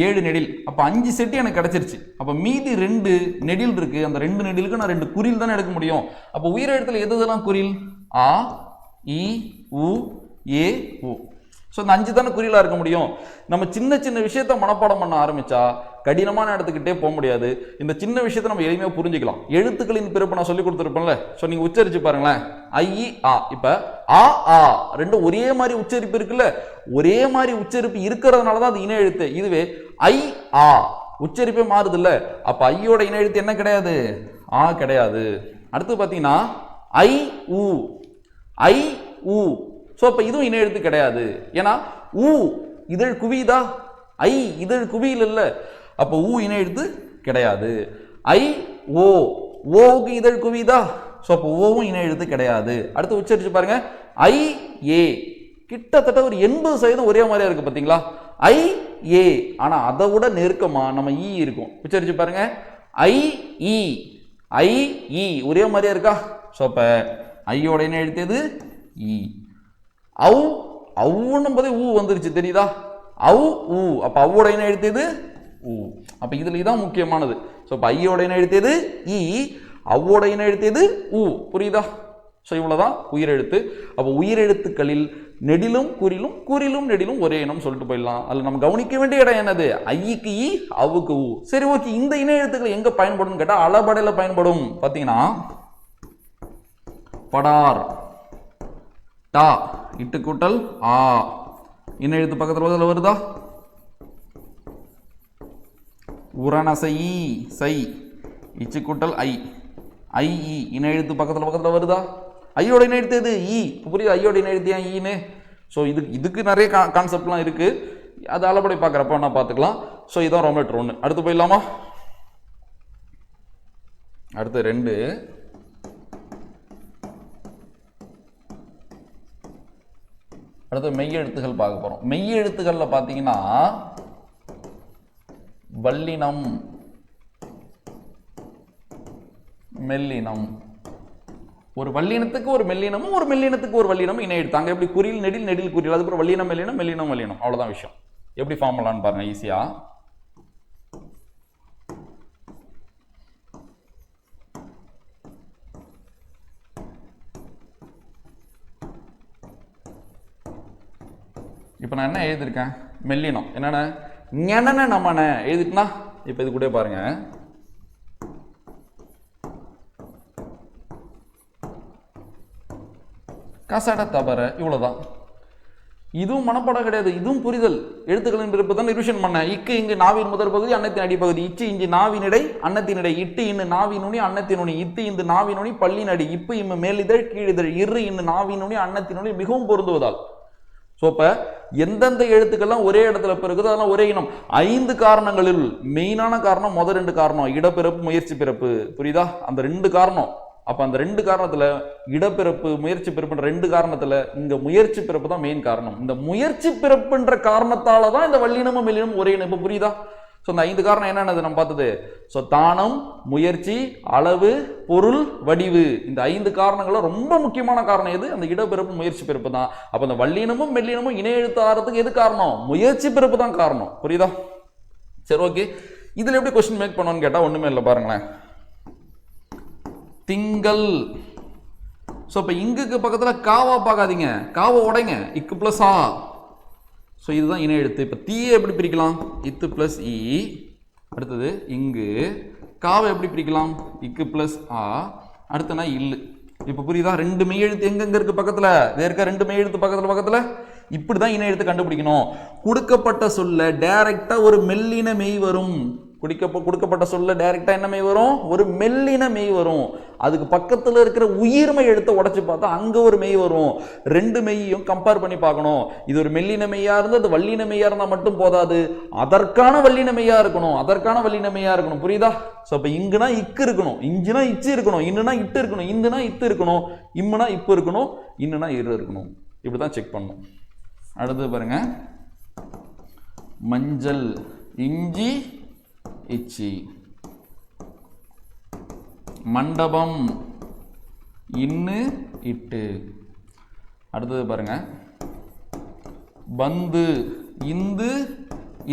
7 நெடில். அப்போ 5 செட்டு எனக்கு கிடைச்சிருச்சு. அப்போ மீதி 2 நெடில் இருக்கு. அந்த 2 நெடிலுக்கு நான் 2 குறில் தானே எடுக்க முடியும். அப்போ உயிரெழுத்துல எதுலாம் குறில்? ஆ, இ, உ, ஏ, உ. ஸோ இந்த 5 தானே குறிலா இருக்க முடியும். நம்ம சின்ன சின்ன விஷயத்த மனப்பாடம் பண்ண ஆரம்பிச்சா கடினமான இடத்துக்கிட்டே போக முடியாது. இந்த சின்ன விஷயத்தை நம்ம எளிமையாக புரிஞ்சுக்கலாம். எழுத்துக்களின் பிறப்பு நான் சொல்லி கொடுத்துருப்பேன்ல. ஸோ நீங்க உச்சரிச்சு பாருங்களேன். ஐ, ஆ. இப்ப ஆ ஆ ரெண்டும் ஒரே மாதிரி உச்சரிப்பு இருக்குல்ல. ஒரே மாதிரி உச்சரிப்பு இருக்கிறதுனால தான் அது இணை எழுத்து. இதுவே ஐ ஆ உச்சரிப்பே மாறுது இல்ல. அப்ப ஐயோட இணை எழுத்து என்ன கிடையாது? ஆ கிடையாது. அடுத்து பாத்தீங்கன்னா ஐ ஊ, ஐ ஊ. ஸோ அப்ப இதுவும் இணை எழுத்து கிடையாது. ஏன்னா ஊ இதழ் குவிதா, ஐ இதழ் குவியில் இல்ல. அப்போ ஊ இணை எழுத்து கிடையாது. ஐ ஓ, ஓவுக்கு இதழ் குவிதா. ஸோ அப்போ ஓவும் இணை எழுத்து கிடையாது. அடுத்து உச்சரிச்சு பாருங்க. ஐ ஏ கிட்டத்தட்ட ஒரு 80% ஒரே மாதிரியா இருக்கு பார்த்தீங்களா? ஐ ஏ. ஆனா அதை விட நெருக்கமா நம்ம ஈ இருக்கும். உச்சரிச்சு பாருங்க. ஐ இ, ஐ இ ஒரே மாதிரியா இருக்கா? ஸோ அப்ப ஐயோட இணை எழுத்து இ. அவு, அவுன்னும் போதே ஊ வந்துருச்சு தெரியுதா? அவு ஊ. அப்ப அவ்வோட இணை எழுத்து ஊ. அப்ப இதுல இதான் முக்கியமானது. ஸோ அப்ப ஐயோட இணை எழுத்து இ, அவ்வோட இணை எழுத்து ஊ. புரியுதா? ஸோ இவ்வளவுதான் உயிரெழுத்து. அப்போ உயிரெழுத்துக்களில் நெடிலும் குறிலும், குறிலும் நெடிலும் ஒரே இனம் சொல்லிட்டு போயிடலாம். அதுல நம்ம கவனிக்க வேண்டிய இடம் என்னது? ஐக்கு இ, அவுக்கு ஊ. சரி, ஓகே. இந்த இணை எழுத்துக்கள் எங்க பயன்படும் கேட்டா அளபடையில பயன்படும். பாத்தீங்கன்னா படார், டா, இட்டு கூட்டல் ஆ. இணை எழுத்து பக்கத்துல வருதா? உரணசை சை, இச்சு கூட்டல் ஐ, ஐ இ. இணை எழுத்து பக்கத்துல வருதா? ஐயோட இணை எழுத்து எது? இ. புரியுது? ஐயோட இணை எழுத்து ஏன் ஈன்னு? ஸோ இதுக்கு நிறைய கான்செப்ட்லாம் இருக்கு. அது அளபடை பார்க்குறப்ப நான் பார்த்துக்கலாம். ஸோ இதான் ரோமன் லெட்டர் 1. அடுத்து போயிடலாமா? அடுத்து 2. அடுத்து மெய் எழுத்துக்கள் பார்க்க போறோம். மெய் எழுத்துக்கள்ல பாத்தீங்கன்னா வல்லினம், மெல்லினம். ஒரு வல்லினத்துக்கு ஒரு மெல்லினமும் ஒரு மெல்லினத்துக்கு ஒரு வல்லினமும் இணை எழுத்து. அங்க எப்படி குறில் நெடில் நெடில் குறில், அதுக்கப்புறம் வல்லினம் மெல்லினம் மெல்லினம் வல்லினம், அவ்வளவுதான் விஷயம். எப்படி ஃபார்ம் பண்ணலாம்னு பாருங்க ஈஸியா. இப்போ நான் என்ன எழுதியிருக்கேன், மெல்லினம் என்னென்ன ஞனன நமன எழுதிட்டுனா, இப்போ இது கூட பாருங்க கசட தபர, இவ்வளவுதான். இதுவும் மனப்பாடம் கிடையாது, இதுவும் புரிதல். எழுத்துக்களின் பிறப்பு தான் ரிவிஷன் பண்ண. இக்கு இங்கு நாவின் முதல் பகுதி அன்னத்தின் அடிப்பகுதி, இச்சு இஞ்சி நாவினிடை அன்னத்தினிடை, இட்டு இன்னு நாவினுனி அன்னத்தினுனி, இத்து இந்து நாவினுனி பல்லின் அடி, இப்பு இம்மு மேலிதழ் கீழிதழ், இரு இன்னு நாவினுனி அன்னத்தினுனி மிகவும் பொருந்துவதால். ஸோ இப்போ எந்தெந்த எழுத்துக்கள்லாம் ஒரே இடத்துல பிறகுதோ அதெல்லாம் ஒரே இனம். 5 காரணங்களில் மெயினான காரணம் முதல் 2 காரணம், இடப்பிறப்பு முயற்சி பிறப்பு. புரியுதா? அந்த 2 காரணம். அப்ப அந்த 2 காரணத்துல இடப்பிறப்பு முயற்சி பிறப்புன்ற 2 காரணத்துல இங்க முயற்சி பிறப்பு தான் மெயின் காரணம். இந்த முயற்சி பிறப்புன்ற காரணத்தால தான் இந்த வல்லினமும் மெல்லினமும் ஒரே இனம். புரியுதா? ஸோ இந்த 5 காரணம் என்னென்னது நம்ம பார்த்தது. ஸோ தானம், முயற்சி, அளவு, பொருள், வடிவு. இந்த 5 காரணங்களும் ரொம்ப முக்கியமான காரணம் எது? அந்த இடப்பிறப்பு முயற்சி பிறப்பு தான். அப்ப இந்த வல்லினமும் மெல்லினமும் இணை எழுத்து ஆறதுக்கு எது காரணம்? முயற்சி பிறப்பு தான் காரணம். புரியுதா? சரி, ஓகே. இதுல எப்படி கொஸ்டின் மேக் பண்ணணும்னு கேட்டா ஒண்ணுமே இல்லை, பாருங்களேன். திங்கள். ஸோ இப்போ இங்குக்கு பக்கத்தில் காவா பார்க்காதீங்க, காவா உடைங்க, இக்கு பிளஸ் ஆ. ஸோ இதுதான் இணை எழுத்து. இப்போ தீயை எப்படி பிரிக்கலாம்? இத்து பிளஸ் இ. அடுத்தது இங்கு காவை எப்படி பிரிக்கலாம்? இக்கு பிளஸ் ஆ. அடுத்தனா இல்லு. இப்போ புரியுதா? 2 மெய் எழுத்து எங்கெங்க இருக்கு பக்கத்தில்? இது இருக்க 2 மெய் எழுத்து பக்கத்தில் இப்படி தான் இணை எழுத்து கண்டுபிடிக்கணும். கொடுக்கப்பட்ட சொல்ல டைரக்டா ஒரு மெல்லின மெய் வரும். கொடுக்கப்பட்ட சொல்ல டைரக்டா என்ன மெய் வரும்? ஒரு மெல்லின மெய் வரும். அதுக்கு பக்கத்துல இருக்கிற உயிர்மை எழுத்தை உடைச்சு பார்த்தா அங்க ஒரு மெய் வரும். 2 மெய்யையும் கம்பேர் பண்ணி பார்க்கணும். இது ஒரு மெல்லின மெய்யா இருந்தா அது வல்லின மெய்யா இருந்தா மட்டும் போதாது, அதற்கான வல்லின மெய்யா இருக்கணும். புரியுதா? சோ அப்ப இங்குனா இக்கு இருக்கணும், இஞ்சுனா இச்சு இருக்கணும், இன்னுனா இட்டு இருக்கணும், இந்துனா இத்து இருக்கணும், இம்முனா இப்பு இருக்கணும், இன்னுனா இரு இருக்கணும். இப்படிதான் செக் பண்ணணும். அடுத்து பாருங்க, மஞ்சள், இஞ்சி, இச்சி. மண்டபம், இன்னு, இட்டு. அடுத்தது பாருங்க, பந்து, இந்து,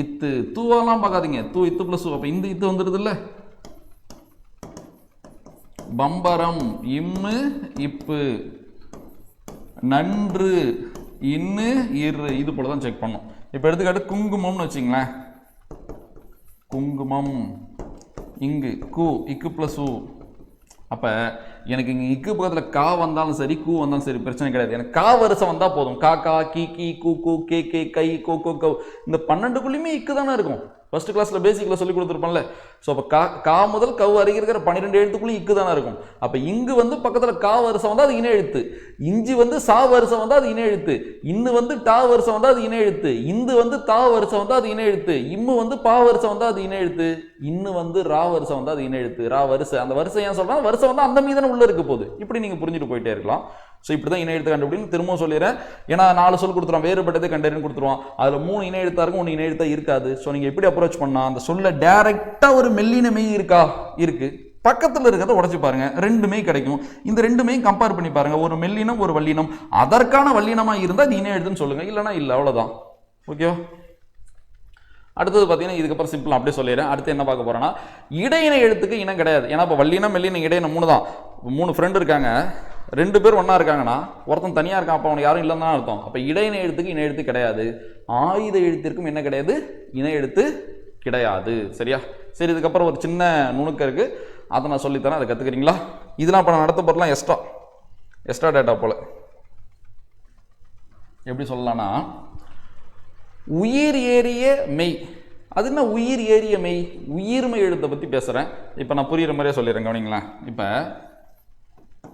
இத்து. தூவெல்லாம் பார்க்காதீங்க, தூ இத்து பிளஸ் அப்ப இந்த இத்து வந்துடுது இல்ல. பம்பரம், இம்மு, இப்பு. நன்று, இன்னு, இரு. இது போல தான் செக் பண்ணும். இப்போ எடுத்துக்காட்டு குங்குமம்னு வச்சுங்களேன். குங்குமம், இங்கு கு, இக்கு பிளஸ் உ. அப்ப எனக்கு இங்க இக்கு பக்கத்துல கா வந்தாலும் சரி, கூ வந்தாலும் சரி, பிரச்சனை கிடையாது. எனக்கு கா வரிசை வந்தா போதும். கா கா, கி கி, கூ கூ, கே கே, கை, கோ கோ, கவ். இந்த 12க்குள்ளயுமே இக்கு தானே இருக்கும். ஃபர்ஸ்ட் கிளாஸ்ல பேசிக்ல சொல்லி கொடுத்துருப்பேன்ல. ஸோ அப்போ கா முதல் கவ் வரைக்கும் இருக்கிற 12 எழுத்துக்குள்ளும் இக்கு தானே இருக்கும். அப்போ இங்கு வந்து பக்கத்தில் கா வரிசை வந்தால் அது இணை எழுத்து. இஞ்சி வந்து சா வரிசை வந்தால் அது இணை எழுத்து. இன்னு வந்து டா வரிசை வந்தால் அது இணை எழுத்து. இந்து வந்து தா வரிசை வந்தால் அது இணை எழுத்து. இம்மு வந்து பா வரிசை வந்தால் அது இணை எழுத்து. இன்னு வந்து ரா வரிசை வந்தால் அது இணை எழுத்து. ரா வரிசை, அந்த வரிசை ஏன் சொல்றேன், வரிசை வந்து அந்த மீதான உள்ள இருக்க போகுது. இப்படி நீங்க புரிஞ்சுட்டு போயிட்டே இருக்கலாம். ஸோ இப்படி தான் இணை எழுத்து கண்டுபிடின்னு திரும்பவும் சொல்லிடுறேன். ஏன்னா 4 சொல் கொடுத்துருவான், வேறுபட்டதை கண்டறின்னு கொடுத்துருவான். அதில் 3 இணை எழுத்தா இருக்கும், 1 இணை எழுத்தா இருக்காது. ஸோ நீங்க எப்படி அப்ரோச் பண்ணா, அந்த சொல்ல டைரக்டா ஒரு மெல்லின மெய் இருக்கா, இருக்கு, பக்கத்தில் இருக்கிறத உடச்சு பாருங்க, 2 மெய் கிடைக்கும். இந்த 2 மெய் கம்பேர் பண்ணி பாருங்க, ஒரு மெல்லினம் ஒரு வல்லினம், அதற்கான வல்லினமா இருந்தால் அது இணை எழுத்துன்னு சொல்லுங்க, இல்லைன்னா இல்லை, அவ்வளவுதான். ஓகேவா? அடுத்தது பார்த்தீங்கன்னா இதுக்கப்புறம் சிம்பிள் அப்படியே சொல்லிடுறேன். அடுத்து என்ன பார்க்க போறேன்னா, இடையின எழுத்துக்கு இனம் கிடையாது. ஏன்னா இப்போ வல்லினம் மெல்லினம் இடையினம் 3 தான். 3 ஃப்ரெண்ட் இருக்காங்க, 2 பேர் ஒன்னா இருக்காங்கன்னா ஒருத்தன் தனியா இருக்கான், அப்போ அவனுக்கு யாரும் இல்லைன்னு தான் அர்த்தம். அப்போ இடையின எழுத்துக்கு இணை எழுத்து கிடையாது. ஆயுத எழுத்திற்கும் என்ன கிடையாது, இணை எழுத்து கிடையாது. சரியா? சரி, இதுக்கப்புறம் ஒரு சின்ன நுணுக்கம் இருக்கு, அதை நான் சொல்லித்தரேன், அதை கத்துக்கிறீங்களா? இதெல்லாம் இப்போ நான் நடத்த போறலாம் எக்ஸ்ட்ரா டேட்டா போல. எப்படி சொல்லலாம்னா, உயிர் ஏறிய மெய். அது என்ன உயிர் ஏறிய மெய்? உயிர்மை எழுத்தை பத்தி பேசுறேன். இப்ப நான் புரியுற மாதிரியே சொல்லிடுறேன், கவனிங்களேன். இப்ப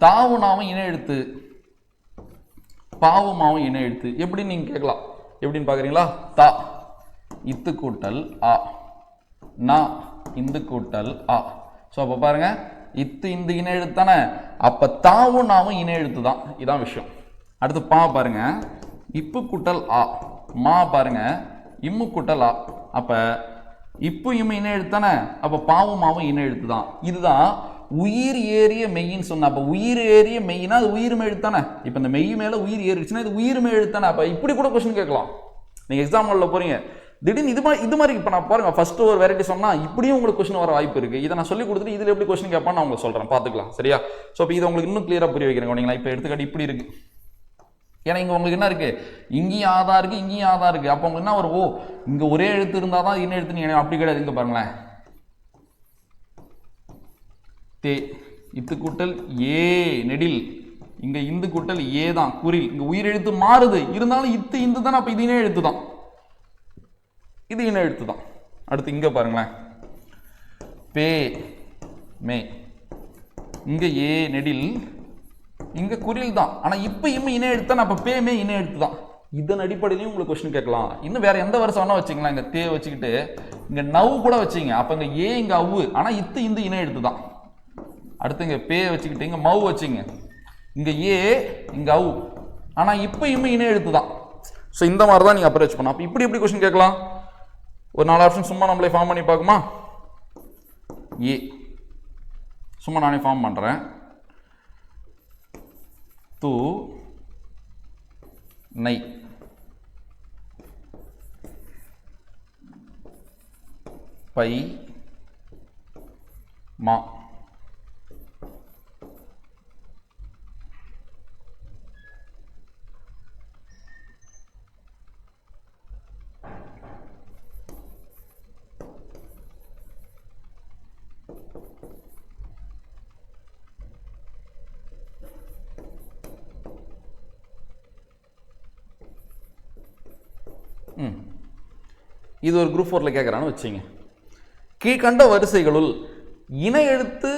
தாவுனாவும் இணை எழுத்து, பாவுமாவும் இணை எழுத்து. எப்படி நீங்க கேட்கலாம், எப்படின்னு பாக்குறீங்களா? தா இத்து கூட்டல் ஆ, நா இந்து கூட்டல் ஆ. ஸோ அப்போ பாருங்க, இத்து இந்த இணை எழுத்து தானே, அப்ப தாவும் நாவும் இணை எழுத்து தான். இதான் விஷயம். அடுத்து பா பாருங்க, இப்பு கூட்டல் ஆ, மா பாருங்க இம்மு கூட்டல் ஆ, அப்ப இப்பு இம்மு இணை எழுத்து தானே, அப்ப பாவும் மாவும் இணை எழுத்து தான். இதுதான் உயிர் ஏறிய மெய்ன்னு சொன்ன. அப்ப உயிர் ஏறிய மெய்னா அது உயிர் மெய் எழுத்து தானே. இப்ப இந்த மெய் மேல உயிர் ஏறிச்சுன்னா இது உயிர் மெய் எழுத்து தானே. அப்ப இப்படி கூட கொஸ்டின் கேட்கலாம். நீங்க எக்ஸாம் ஹால்ல போறீங்க, திடீர்னு இது மாதிரி இப்போ நான் பாருங்க ஃபர்ஸ்ட் ஒரு வெரைட்டி சொன்னா இப்படியும் உங்களுக்கு கொஸ்டின் வர வாய்ப்பு இருக்கு. இதை நான் சொல்லி கொடுத்துட்டு இதுல எப்படி கொஸ்டின் கேட்பான்னு நான் உங்களுக்கு சொல்றேன், பாத்துக்கலாம் சரியா. ஸோ இப்போ இதை உங்களுக்கு இன்னும் கிளியரா புரிய வைக்கிறேன். இப்போ எடுத்துக்காட்டு இப்படி இருக்கு, ஏன்னா இங்க உங்களுக்கு என்ன இருக்கு, இங்கேயும் ஆதா இருக்கு இங்கேயும் ஆதா இருக்கு. அப்போ உங்களுக்கு என்ன வரும், ஓ இங்க ஒரே எழுத்து இருந்தாதான் இன்னும் எழுத்து நீங்க அப்படி கிடையாது. இங்க பாருங்களேன், தே இத்து கூட்டல் ஏ நெடில், இங்க இந்து கூட்டல் ஏ தான் குறில். இங்க உயிர் எழுத்து மாறுது இருந்தாலும் இத்து இந்து தானே, அப்ப இது இணை எழுத்து தான், இது இணை எழுத்து தான். அடுத்து இங்க பாருங்களேன், பே மே, இங்க ஏ நெடில் இங்க குறில் தான், ஆனா இப்ப இம்ம இணை எழுத்து தான், அப்ப பே மே இணை எழுத்து தான். இதன் அடிப்படையிலையும் உங்களுக்கு கொஸ்டின் கேட்கலாம். இன்னும் வேற எந்த வருஷம் வேணா வச்சுக்கலாம். இங்க தே வச்சுக்கிட்டு இங்க நவ் கூட வச்சுங்க, அப்ப இங்க ஏ இங்க அவ்வு, ஆனா இத்து இந்த இணை எழுத்து தான். அடுத்து இங்க பே வச்சுக்கிட்டு இங்க மவ் வச்சுங்க, இங்க ஏ இங்க அவு, ஆனா இப்ப இம்ம இணை எழுத்து தான். ஸோ இந்த மாதிரி தான் நீங்க அப்ரோச் பண்ணலாம். அப்ப இப்படி எப்படி கொஸ்டின் கேட்கலாம், ஒரு 4 ஆப்ஷன் சும்மா நம்மளே ஃபார்ம் பண்ணி பார்க்குமா. ஏ சும்மா நானே ஃபார்ம் பண்றேன், தூ நை, பை மா, இது ஒரு குரூப் 4ல கேட்குறான்னு வச்சுங்க. கீழ்கண்ட வரிசைகளுள் இணை எழுத்து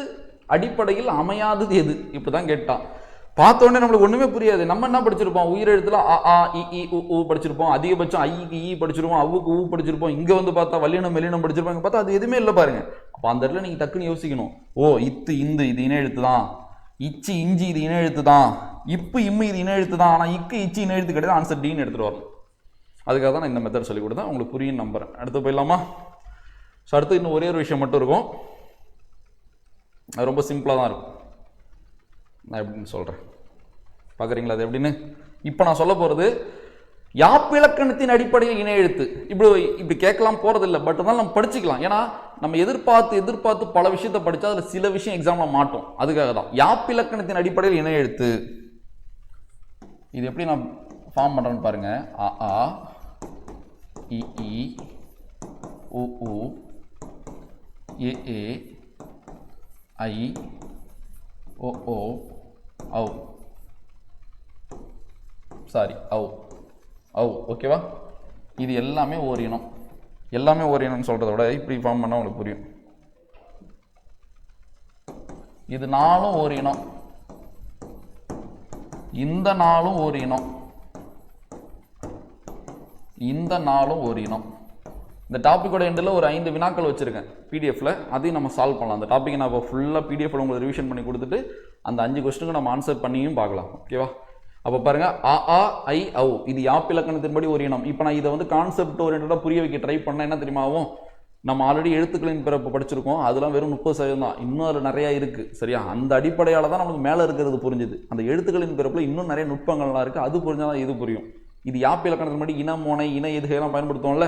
அடிப்படையில் அமையாதது எது, இப்படிதான் கேட்டான். பார்த்த உடனே நம்மளுக்கு ஒண்ணுமே புரியாது. நம்ம என்ன படிச்சிருப்போம், உயிர் எழுத்துல அ ஆ இ இ உ படிச்சிருப்போம், அதிகபட்சம் ஐக்கு ஈ படிச்சிருப்போம், அவுக்கு ஊ படிச்சிருப்போம். இங்க வந்து பார்த்தா வல்லினம் மெல்லினம் படிச்சிருப்போம். இங்க பார்த்தா அது எதுவுமே இல்லை பாருங்க. அப்ப அந்த இடத்துல நீங்க டக்குன்னு யோசிக்கணும், ஓ இத்து இந்து இது இணை எழுத்து தான், இச்சி இஞ்சி இது இணை எழுத்து தான், இப்பு இம்மு இது இணை எழுத்து தான், ஆனா இக்கு இச்சி இணை எழுத்து கிடையாது, ஆன்சர் டின்னு எடுத்துட்டு வரணும். அதுக்காக தான் நான் இந்த மெத்தட் சொல்லி கொடுத்தேன், உங்களுக்கு புரியும் நம்புறேன். அடுத்து போயிடலாமா. ஸோ அடுத்து இன்னும் ஒரே ஒரு விஷயம் மட்டும் இருக்கும், அது ரொம்ப சிம்பிளாக தான் இருக்கும். நான் எப்படின்னு சொல்கிறேன் பார்க்குறீங்களா, அது எப்படின்னு. இப்போ நான் சொல்ல போகிறது யாப்பிலக்கணத்தின் அடிப்படையில் இணை எழுத்து. இப்படி கேட்கலாம் போகிறதில்லை, பட் இருந்தாலும் நம்ம படிச்சுக்கலாம். ஏன்னா நம்ம எதிர்பார்த்து பல விஷயத்தை படித்தா அதில் சில விஷயம் எக்ஸாமில் மாட்டோம். அதுக்காக தான் யாப்பிலக்கணத்தின் அடிப்படையில் இணை எழுத்து. இது எப்படி நான் ஃபார்ம் பண்ணுறேன்னு பாருங்க. அ ஆ இ இ உ உ ஏ ஏ ஐ ஓ ஓ ஔ, சாரி ஔ ஔ, ஓகேவா. இது எல்லாமே ஓர் இனம். எல்லாமே ஓர் இனம்னு சொல்றதை விட இப்படி ஃபார்ம் பண்ணால் உங்களுக்கு புரியும். இது 4ம் ஓர் இனம், இந்த 4ம் ஓர் இனம், இந்த 4ம் ஓர் இனம். இந்த டாப்பிக்கோட எண்டில் ஒரு 5 வினாக்கள் வச்சிருக்கேன் பிடிஎஃப்ல, அதையும் நம்ம சால்வ் பண்ணலாம். அந்த டாப்பிக்கை நான் இப்போ ஃபுல்லாக பிடிஎஃப்ல உங்களுக்கு ரிவிஷன் பண்ணி கொடுத்துட்டு அந்த 5 கொஸ்டினுக்கு நம்ம ஆன்சர் பண்ணியும் பார்க்கலாம், ஓகேவா. அப்போ பாருங்க, அ ஆ ஐ ஔ இது யாப்பிலக்கணத்தின்படி ஒரு இனம். இப்போ நான் இதை வந்து கான்செப்ட் ஓரியன்டாக புரிய வைக்க ட்ரை பண்ண என்ன தெரியுமா ஆகும், நம்ம ஆல்ரெடி எழுத்துக்களின் பிறப்பு படிச்சிருக்கோம், அதெல்லாம் வெறும் 30% தான், இன்னும் அதில் நிறையா இருக்கு சரியா. அந்த அடிப்படையால் தான் நமக்கு மேலே இருக்கிறது புரிஞ்சுது. அந்த எழுத்துக்களின் பிறப்பில் இன்னும் நிறைய நுட்பங்கள்லாம் இருக்கு, அது புரிஞ்சாதான் இது புரியும். இது யாப்பிலக்கணத்தின்படி இனம் மோனை இணை எதுகையெல்லாம் பயன்படுத்துவோம்ல,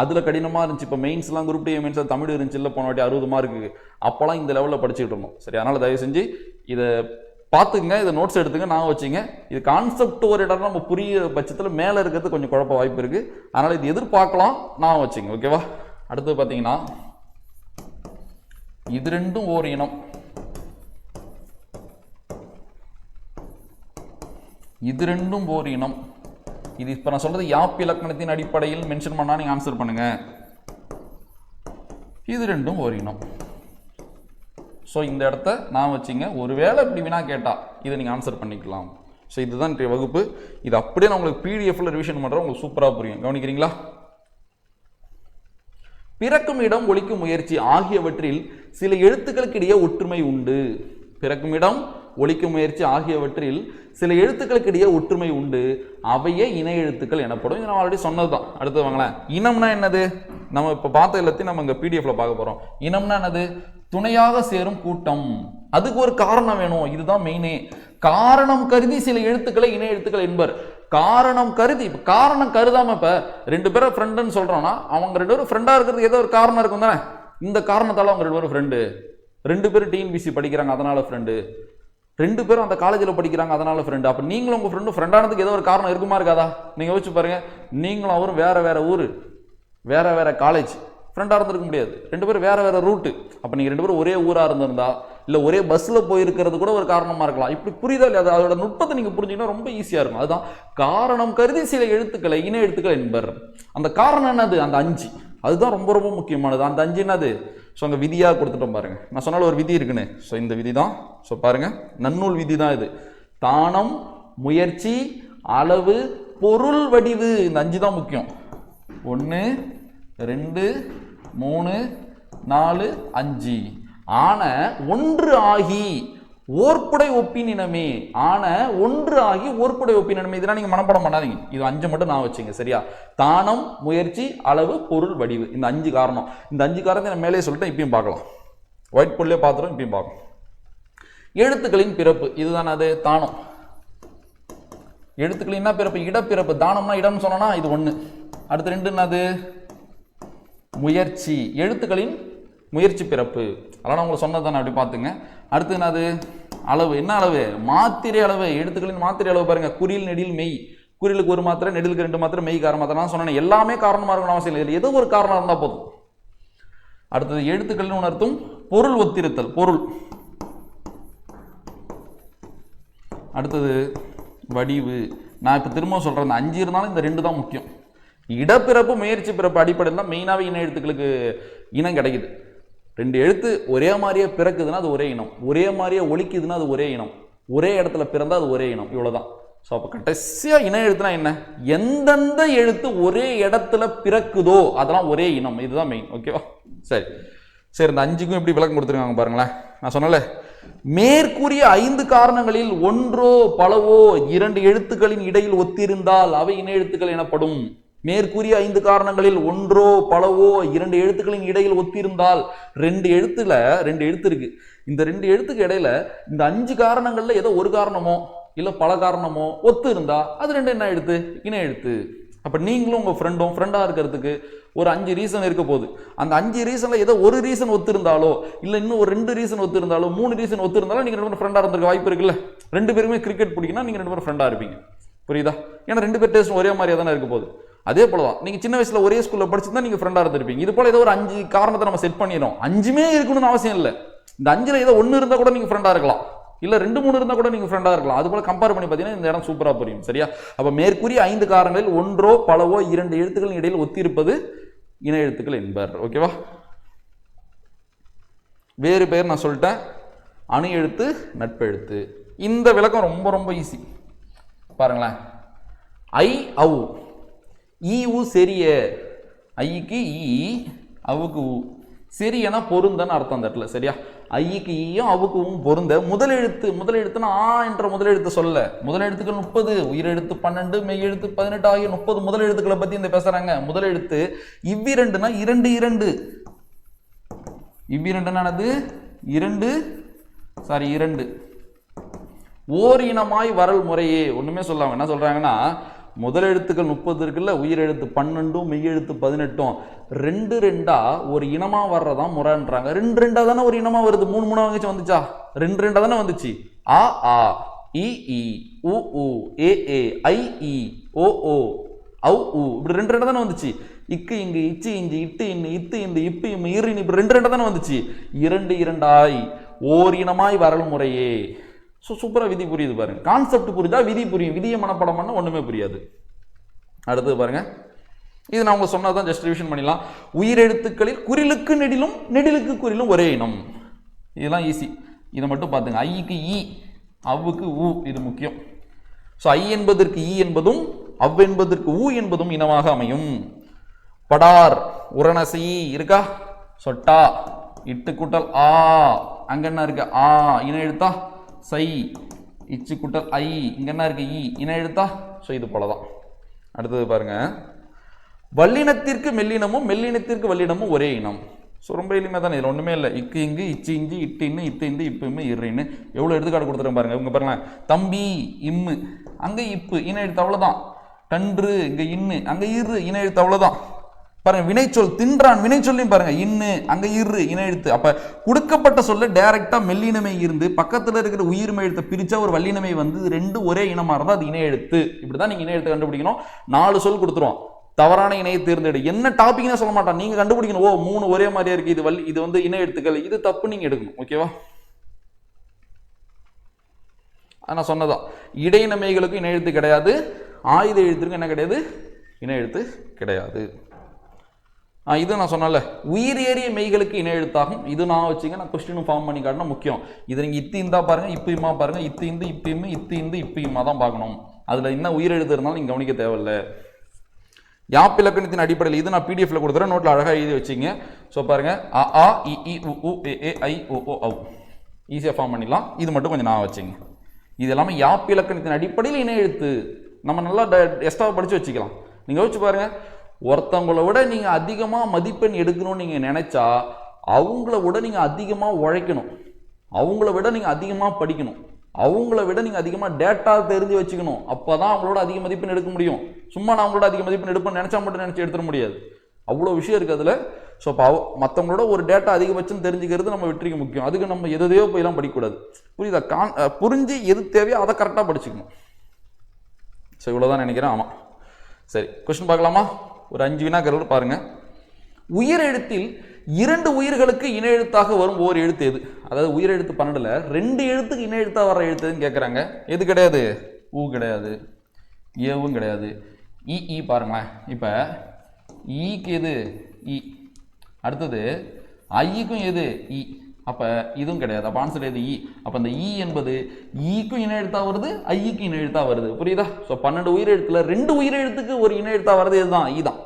அதில் கடினமாக இருந்துச்சு. இப்போ மெயின்ஸ்லாம் குரூப் டி மெயின்ஸ் தமிழ் இருந்துச்சு இல்லை, போன வாட்டி 60 மார்க்கு, அப்போலாம் இந்த லெவலில் படிச்சுட்டு இருந்தோம் சரி. அதனால் தயவு செஞ்சு இதை பார்த்துக்குங்க, இதை நோட்ஸ் எடுத்துங்க, நான் வச்சுங்க. இது கான்செப்ட் ஓரியன்டாக நம்ம புரிய பட்சத்தில் மேலே இருக்கிறது கொஞ்சம் குழப்ப வாய்ப்பு இருக்குது. அதனால் இது எதிர்பார்க்கலாம், நான் வச்சுங்க, ஓகேவா. அடுத்து பார்த்தீங்கன்னா இது 2ம் ஓர் இனம், இது 2ம் ஓர் இனம். இது இப்போ நான் சொல்றது யாப்பிலக்கணத்தின் அடிப்படையில் மென்ஷன் பண்ணா நீங்க ஆன்சர் பண்ணுங்க. இது 2ம் ஓர் இனம். ஸோ இந்த இடத்த நான் வச்சுங்க, ஒருவேளை இப்படி வினா கேட்டா இதை நீங்க ஆன்சர் பண்ணிக்கலாம். ஸோ இதுதான் இன்றைய வகுப்பு. இது அப்படியே நான் உங்களுக்கு பிடிஎஃப்ல ரிவிஷன் பண்றேன், உங்களுக்கு சூப்பராக புரியும். கவனிக்கிறீங்களா. பிறக்கும் இடம் ஒலிக்கும் முயற்சி ஆகியவற்றில் சில எழுத்துக்களுக்கு இடையே ஒற்றுமை உண்டு. பிறக்கும் இடம் ஒலிக்க முயற்சி ஆகியவற்றில் சில எழுத்துக்களுக்கு இடையே ஒற்றுமை உண்டு, அவையே இணை எழுத்துக்கள் எனப்படும். இது நம்ம ஆல்ரெடி சொன்னதுதான். அடுத்து வாங்களேன், இனம்னா என்னது? நம்ம இப்ப பார்த்த எல்லாத்தையும் நம்ம இங்க பிடிஎஃப்ல பார்க்க போறோம். இனம்னா என்னது? துணையாக சேரும் கூட்டம். அதுக்கு ஒரு காரணம் வேணும், இதுதான் மெயினே. காரணம் கருதி சில எழுத்துக்களை இணை எழுத்துக்கள் என்பர். காரணம் கருதி, காரணம் கருதாம இப்ப 2 பேரும் ஃப்ரெண்டுன்னு சொல்றோம்னா அவங்க 2 பேரும் ஃப்ரெண்டா இருக்கிறது ஏதோ ஒரு காரணம் இருக்கும் தானே. இந்த காரணத்தால அவங்க 2 பேரும் ஃப்ரெண்டு. 2 பேரும் டிஎன்பிசி படிக்கிறாங்க அதனால ஃப்ரெண்டு, 2 பேரும் அந்த காலேஜில் படிக்கிறாங்க அதனால ஃப்ரெண்டு. அப்ப நீங்களும் உங்க ஃப்ரெண்டு ஃப்ரெண்டானதுக்கு ஏதோ ஒரு காரணம் இருக்குமா இருக்காதா? நீங்க யோசிச்சு பாருங்க. நீங்களும் அவரும் வேற வேற ஊரு, வேற வேற காலேஜ், ஃப்ரெண்டாக இருந்திருக்க முடியாது. 2 பேரும் வேற வேற ரூட்டு. அப்போ நீங்கள் 2 பேரும் ஒரே ஊராக இருந்திருந்தா, இல்லை ஒரே பஸ்ஸில் போயிருக்கிறது கூட ஒரு காரணமாக இருக்கலாம். இப்படி புரியுதா இல்லையா? அதோட நுட்பத்தை நீங்கள் புரிஞ்சுக்கிட்டா ரொம்ப ஈஸியாக இருக்கும். அதுதான் காரணம் கருதி சில எழுத்துக்களை இணை எழுத்துக்கள் என்பர். அந்த காரணம் என்னது? அந்த 5. அதுதான் ரொம்ப ரொம்ப முக்கியமானது. அந்த 5 என்னது? ஸோ அங்கே விதியாக கொடுத்துட்டோம் பாருங்க. நான் சொன்னால ஒரு விதி இருக்குன்னு. ஸோ இந்த விதி தான். ஸோ பாருங்க, நன்னூல் விதி தான் இது. தானம், முயற்சி, அளவு, பொருள், வடிவு. இந்த 5 தான் முக்கியம். 1 2 3 4 5. ஆன ஒன்று ஆகி ஓர்ப்புடை ஒப்பினினமே. ஆன ஒன்று ஆகி ஓர்ப்புடை ஒப்பினினமே. இதெல்லாம் நீங்க மனப்பாடம் பண்ணாதீங்க. இது 5 மட்டும் நான் வச்சுங்க, சரியா? தானம், முயற்சி, அளவு, பொருள், வடிவு. இந்த 5 காரணம். இந்த 5 காரணத்தை நான் மேலே சொல்லிட்டேன். இப்பயும் பார்க்கலாம். ஒயிட் போர்ட்லயே பார்த்துரும். இப்பயும் பார்க்கலாம். எழுத்துக்களின் பிறப்பு. இதுதான் அது தானம். எழுத்துக்களின் என்ன பிறப்பு? இடப்பிறப்பு. தானம்னா இடம்னு சொன்னா இது 1. அடுத்து 2 என்னது? முயற்சி. எழுத்துக்களின் முயற்சி பிறப்பு. அதெல்லாம் உங்களுக்கு சொன்னது தானே, அப்படி பார்த்துங்க. அடுத்து என்னது? அளவு. என்ன அளவு? மாத்திரை அளவு. எழுத்துக்களின் மாத்திரை அளவு பாருங்க. குறில், நெடில், மெய். குறிலுக்கு 1 மாத்திரை, நெடிலுக்கு 2 மாத்திரை, மெய் கார மாத்திரை. நான் சொன்னேன் எல்லாமே காரணமாக இருக்கணும் அவசியம் இல்லை. ஏதோ ஒரு காரணம் இருந்தால் போதும். அடுத்தது எழுத்துக்களின் உணர்த்தும் பொருள் ஒத்திருத்தல். பொருள். அடுத்தது வடிவு. நான் இப்போ திரும்ப சொல்றேன், இந்த 5 இருந்தாலும் இந்த 2 தான் முக்கியம். இடப்பிறப்பு, முயற்சி பிறப்பு அடிப்படையில் தான் மெயினாகவே இன எழுத்துக்களுக்கு இனம் கிடைக்குது. 2 எழுத்து ஒரே மாதிரியே பிறக்குதுன்னா அது ஒரே இனம், ஒரே மாதிரியே ஒலிக்குதுன்னா அது ஒரே இனம், ஒரே இடத்துல பிறந்தா அது ஒரே இனம். இவ்வளவுதான். ஸோ அப்போ கடைசியாக இன எழுத்துனா என்ன? எந்தெந்த எழுத்து ஒரே இடத்துல பிறக்குதோ அதெல்லாம் ஒரே இனம். இதுதான் மெயின். ஓகேவா? சரி சரி. இந்த 5க்கும் எப்படி விளக்கம் கொடுத்துருக்காங்க பாருங்களேன். நான் சொன்னல, மேற்கூறிய 5 காரணங்களில் ஒன்றோ பலவோ 2 எழுத்துக்களின் இடையில் ஒத்திருந்தால் அவை இன எழுத்துக்கள் எனப்படும். மேற்கூறிய 5 காரணங்களில் ஒன்றோ பலவோ 2 எழுத்துக்களின் இடையில் ஒத்திருந்தால், 2 எழுத்துல 2 எழுத்து இருக்கு. இந்த 2 எழுத்துக்கு இடையில இந்த 5 காரணங்கள்ல ஏதோ ஒரு காரணமோ இல்ல பல காரணமோ ஒத்து இருந்தா அது 2 என்ன எழுத்து? இணை எழுத்து. அப்ப நீங்களும் உங்க ஃப்ரெண்டும் ஃப்ரெண்டா இருக்கிறதுக்கு ஒரு 5 ரீசன் இருக்க போகுது. அந்த 5 ரீசன்ல ஏதோ ஒரு ரீசன் ஒத்து இருந்தாலோ இல்ல இன்னும் ஒரு 2 ரீசன் ஒத்து இருந்தாலோ 3 ரீசன் ஒத்து இருந்தாலும் நீங்க 2 பேரும் ஃப்ரெண்டா இருந்திருக்க வாய்ப்பு இருக்குல்ல. 2 பேருமே கிரிக்கெட் பிடிக்குன்னா நீங்க 2 பேரும் ஃப்ரெண்டா இருப்பீங்க. புரியுதா? ஏன்னா 2 பேர் டேஸ்ட் ஒரே மாதிரியா தானே இருக்க போகுது. அதே போலதான் நீங்க சின்ன வயசுல ஒரே ஸ்கூல்ல படிச்சுதான் நீங்க ஃப்ரெண்டா இருந்திருப்பீங்க. இது போல ஏதோ ஒரு 5 காரணத்தை நம்ம செட் பண்ணிடும். 5மே இருக்கணும்னு அவசியம் இல்லை. இந்த 5ல ஏதோ 1 இருந்தா கூட நீங்க ஃப்ரெண்டா இருக்கலாம், இல்ல 2 3 இருந்தா கூட நீங்க ஃப்ரெண்டா இருக்கலாம். அது போல கம்பேர் பண்ணி பார்த்தீங்கன்னா இந்த இடம் சூப்பரா புரியும். சரியா? அப்ப மேற்கூறிய 5 காரணங்களில் ஒன்றோ பலவோ 2 எழுத்துக்களின் இடையில் ஒத்திருப்பது இணை எழுத்துக்கள் என்பர். ஓகேவா? வேறு பெயர் நான் சொல்லிட்டேன், அணு எழுத்து, நட்பெழுத்து. இந்த விளக்கம் ரொம்ப ரொம்ப ஈஸி. பாருங்களேன். ஐ அவு. ஈ உ செரிய. ஐக்கு ஈ, அவுக்கு உ. சரியனா பொருந்தன்னு அர்த்தம் அந்த இடத்துல. சரியா? ஐக்கு ஈயும் அவுக்கு ஊவும் பொருந்த. முதல் எழுத்துனா ஆ என்ற முதல் எழுத்து சொல்ல. முதல் எழுத்துக்கள் 30, உயிரெழுத்து 12, மெய் எழுத்து 18 ஆகிய 30 முதல் எழுத்துக்களை பத்தி இந்த பேசுறாங்க. முதல் எழுத்து. இவ்விரண்டுனா 2 2. இவ்விரண்டுனானது 2 ஓர் இனமாய் வரல் முறையே. ஒண்ணுமே சொல்லாம என்ன சொல்றாங்கன்னா, முதல் எழுத்துக்கள் 30 இருக்குல்ல, உயிரெழுத்து 12, மெய் எழுத்து 18, 2 2 ஒரு இனமா வர்றதான் முறைன்றாங்க. 2 2 தானே ஒரு இனமா வருது. 3 3 வந்துச்சா? 2 2 தானே வந்துச்சு. ஆ ஆ, இ இ, உ உ, ஏ ஏ, ஐ இ, ஓ ஓ, ஔ உ. இப்படி 2 2 தானே வந்துச்சு. இக்கு இங்கு, இச்சு இஞ்சி, இட்டு இன்னு, இத்து இந்த, இப்பு இம்மு, இரு இப்படி 2 2 தானே வந்துச்சு. 2 2 ஓர் இனமாய் வரல் முறையே. சூப்பரா விதி புரியுது பாருங்க. கான்செப்ட் புரிஞ்சா விதி புரியும். விதியை மனப்படம் பண்ண ஒண்ணுமே புரியாது. அடுத்தது பாருங்க. இது நான் உங்களுக்கு சொன்னதான், ஜஸ்ட் ரிவிஷன் பண்ணிடலாம். உயிரெழுத்துக்களில் குறிலுக்கு நெடிலும் நெடிலுக்கு குறிலும் ஒரே இனம். இதெல்லாம் ஈஸி. இதை மட்டும் பார்த்துங்க. ஐக்கு ஈ, அவ்வுக்கு ஊ. இது முக்கியம். ஸோ ஐ என்பதற்கு ஈ என்பதும் அவ் என்பதற்கு ஊ என்பதும் இனமாக அமையும். படார் உரணசி இருக்கா? சொட்டா இட்டு கூட்டல் ஆ. அங்க என்ன இருக்கு? ஆ இன எழுத்தா? சை, இச்சு கூட்டல் ஐ, இங்க என்ன இருக்கு இ, இணை எழுத்தா. ஸோ இது போலதான். அடுத்தது பாருங்க, வல்லினத்திற்கு மெல்லினமும் மெல்லினத்திற்கு வல்லினமும் ஒரே இனம். ஸோ ரொம்ப எளிமையாக தானே, இதில் ஒன்றுமே இல்லை. இக்கு இங்கு, இச்சு இஞ்சி, இட்டு இன்னு, இத்து இந்து, இப்பு இம்மு, இன்னு எவ்வளோ எடுத்துக்காட்டு கொடுத்துருங்க பாருங்க. இவங்க பாருங்களேன், தம்பி இம்மு, அங்கே இப்பு இணை எழுத்து அவ்வளோதான். கன்று இங்கே இன்னு, அங்கே இரு இணை எழுத்து அவ்வளோதான். பாருங்க, வினைச்சொல் தின்றான் வினைச்சொல்லையும் பாருங்க, இன்னு அங்கே இரு இணை எழுத்து. அப்போ கொடுக்கப்பட்ட சொல்ல டைரக்டா மெல்லினமை இருந்து பக்கத்தில் இருக்கிற உயிர்மை எழுத்தை பிரிச்சா ஒரு வல்லினமை வந்து ரெண்டு ஒரே இனமாக இருந்தால் அது இணை எழுத்து. இப்படிதான் நீங்க இணை எழுத்து கண்டுபிடிக்கணும். 4 சொல் கொடுத்துருவோம். தவறான இணையை தேர்ந்தெடு. என்ன டாபிக்னே சொல்ல மாட்டான், நீங்க கண்டுபிடிக்கணும். ஓ 3 ஒரே மாதிரியா இருக்கு, இது வந்து இணை எழுத்துக்கள், இது தப்பு நீங்க எடுக்கணும். ஓகேவா? நான் சொன்னதான், இடையினமைகளுக்கும் இணை எழுத்து கிடையாது, ஆயுத எழுத்திற்கும் என்ன கிடையாது, இணை எழுத்து கிடையாது. இது நான் சொன்னல, உயிரேறிய மெய்களுக்கு இணை எழுத்தாகும். இது நான் வச்சுங்க, நான் கொஸ்டின் ஃபார்ம் பண்ணி காட்டினா முக்கியம். இது நீங்க இத்து இந்தா பாருங்க, இப்பு இம்மா பாருங்க, இத்து இந்து இப்பு இம்மு, இத்து இந்து இப்பு இம்மா தான் பார்க்கணும். அதுல என்ன உயிர் எழுத்து இருந்தாலும் நீங்க கவனிக்க தேவையில்லை. யாப்பிலக்கணத்தின் அடிப்படையில் இது நான் பிடிஎஃப்ல கொடுத்துறேன், நோட்ல அழகா எழுதி வச்சுங்க. ஸோ பாருங்க, அ ஆ இ இ உ உ ஏ ஏ ஐ ஓ ஓ ஔ ஈஸியாக ஃபார்ம் பண்ணிடலாம். இது மட்டும் கொஞ்சம் நான் வச்சுங்க. இது எல்லாமே யாப்பிலக்கணத்தின் அடிப்படையில் இணை எழுத்து. நம்ம நல்லா எக்ஸ்ட்ராவாக படிச்சு வச்சுக்கலாம். நீங்க யோசிச்சு பாருங்க, ஒருத்தவங்களை விட நீங்க அதிகமாக மதிப்பெண் எடுக்கணும்னு நீங்க நினைச்சா அவங்கள விட நீங்க அதிகமாக உழைக்கணும், அவங்கள விட நீங்க அதிகமாக படிக்கணும், அவங்கள விட நீங்க அதிகமாக டேட்டா தெரிஞ்சு வச்சுக்கணும். அப்பதான் அவங்களோட அதிக மதிப்பெண் எடுக்க முடியும். சும்மா நான் அவங்களோட அதிக மதிப்பெண் எடுப்பேன்னு நினைச்சா மட்டும் நினைச்சு எடுத்துட முடியாது. அவ்வளோ விஷயம் இருக்கு அதுல. ஸோ இப்போ மற்றவங்களோட ஒரு டேட்டா அதிகபட்சம் தெரிஞ்சுக்கிறது நம்ம வெற்றிக்கு முக்கியம். அதுக்கு நம்ம எதையோ போயெல்லாம் படிக்கக்கூடாது. புரியுதா? புரிஞ்சு எது தேவையோ அதை கரெக்டாக படிச்சுக்கணும். ஸோ இவ்வளோதான் நினைக்கிறேன். ஆமாம், சரி, கொஸ்டின் பார்க்கலாமா? ஒரு 5 வினாக்கள் பாருங்க. உயிர் எழுத்தில் 2 உயிர்களுக்கு இணை எழுத்தாக வரும் ஓர் எழுத்து எது? அதாவது உயிர் எழுத்து 12ல் 2 எழுத்துக்கு இணை எழுத்தாக வர எழுத்துன்னு கேட்குறாங்க. எது கிடையாது? ஊ கிடையாது, ஏவும் கிடையாது. இ பாருங்களேன். இப்போ ஈக்கு எது? இ. அடுத்தது ஐக்கும் எது? இ. அப்போ இதுவும் கிடையாது. அப்போ ஆன்சர் எது? இ. அப்போ அந்த இ என்பது ஈக்கும் இணை எழுத்தாக வருது, ஐக்கும் இணை எழுத்தாக வருது. புரியுதா? ஸோ 12 உயிர் எழுத்துல 2 உயிர் எழுத்துக்கு ஒரு இணை எழுத்தாக வருது. இதுதான் இ தான்.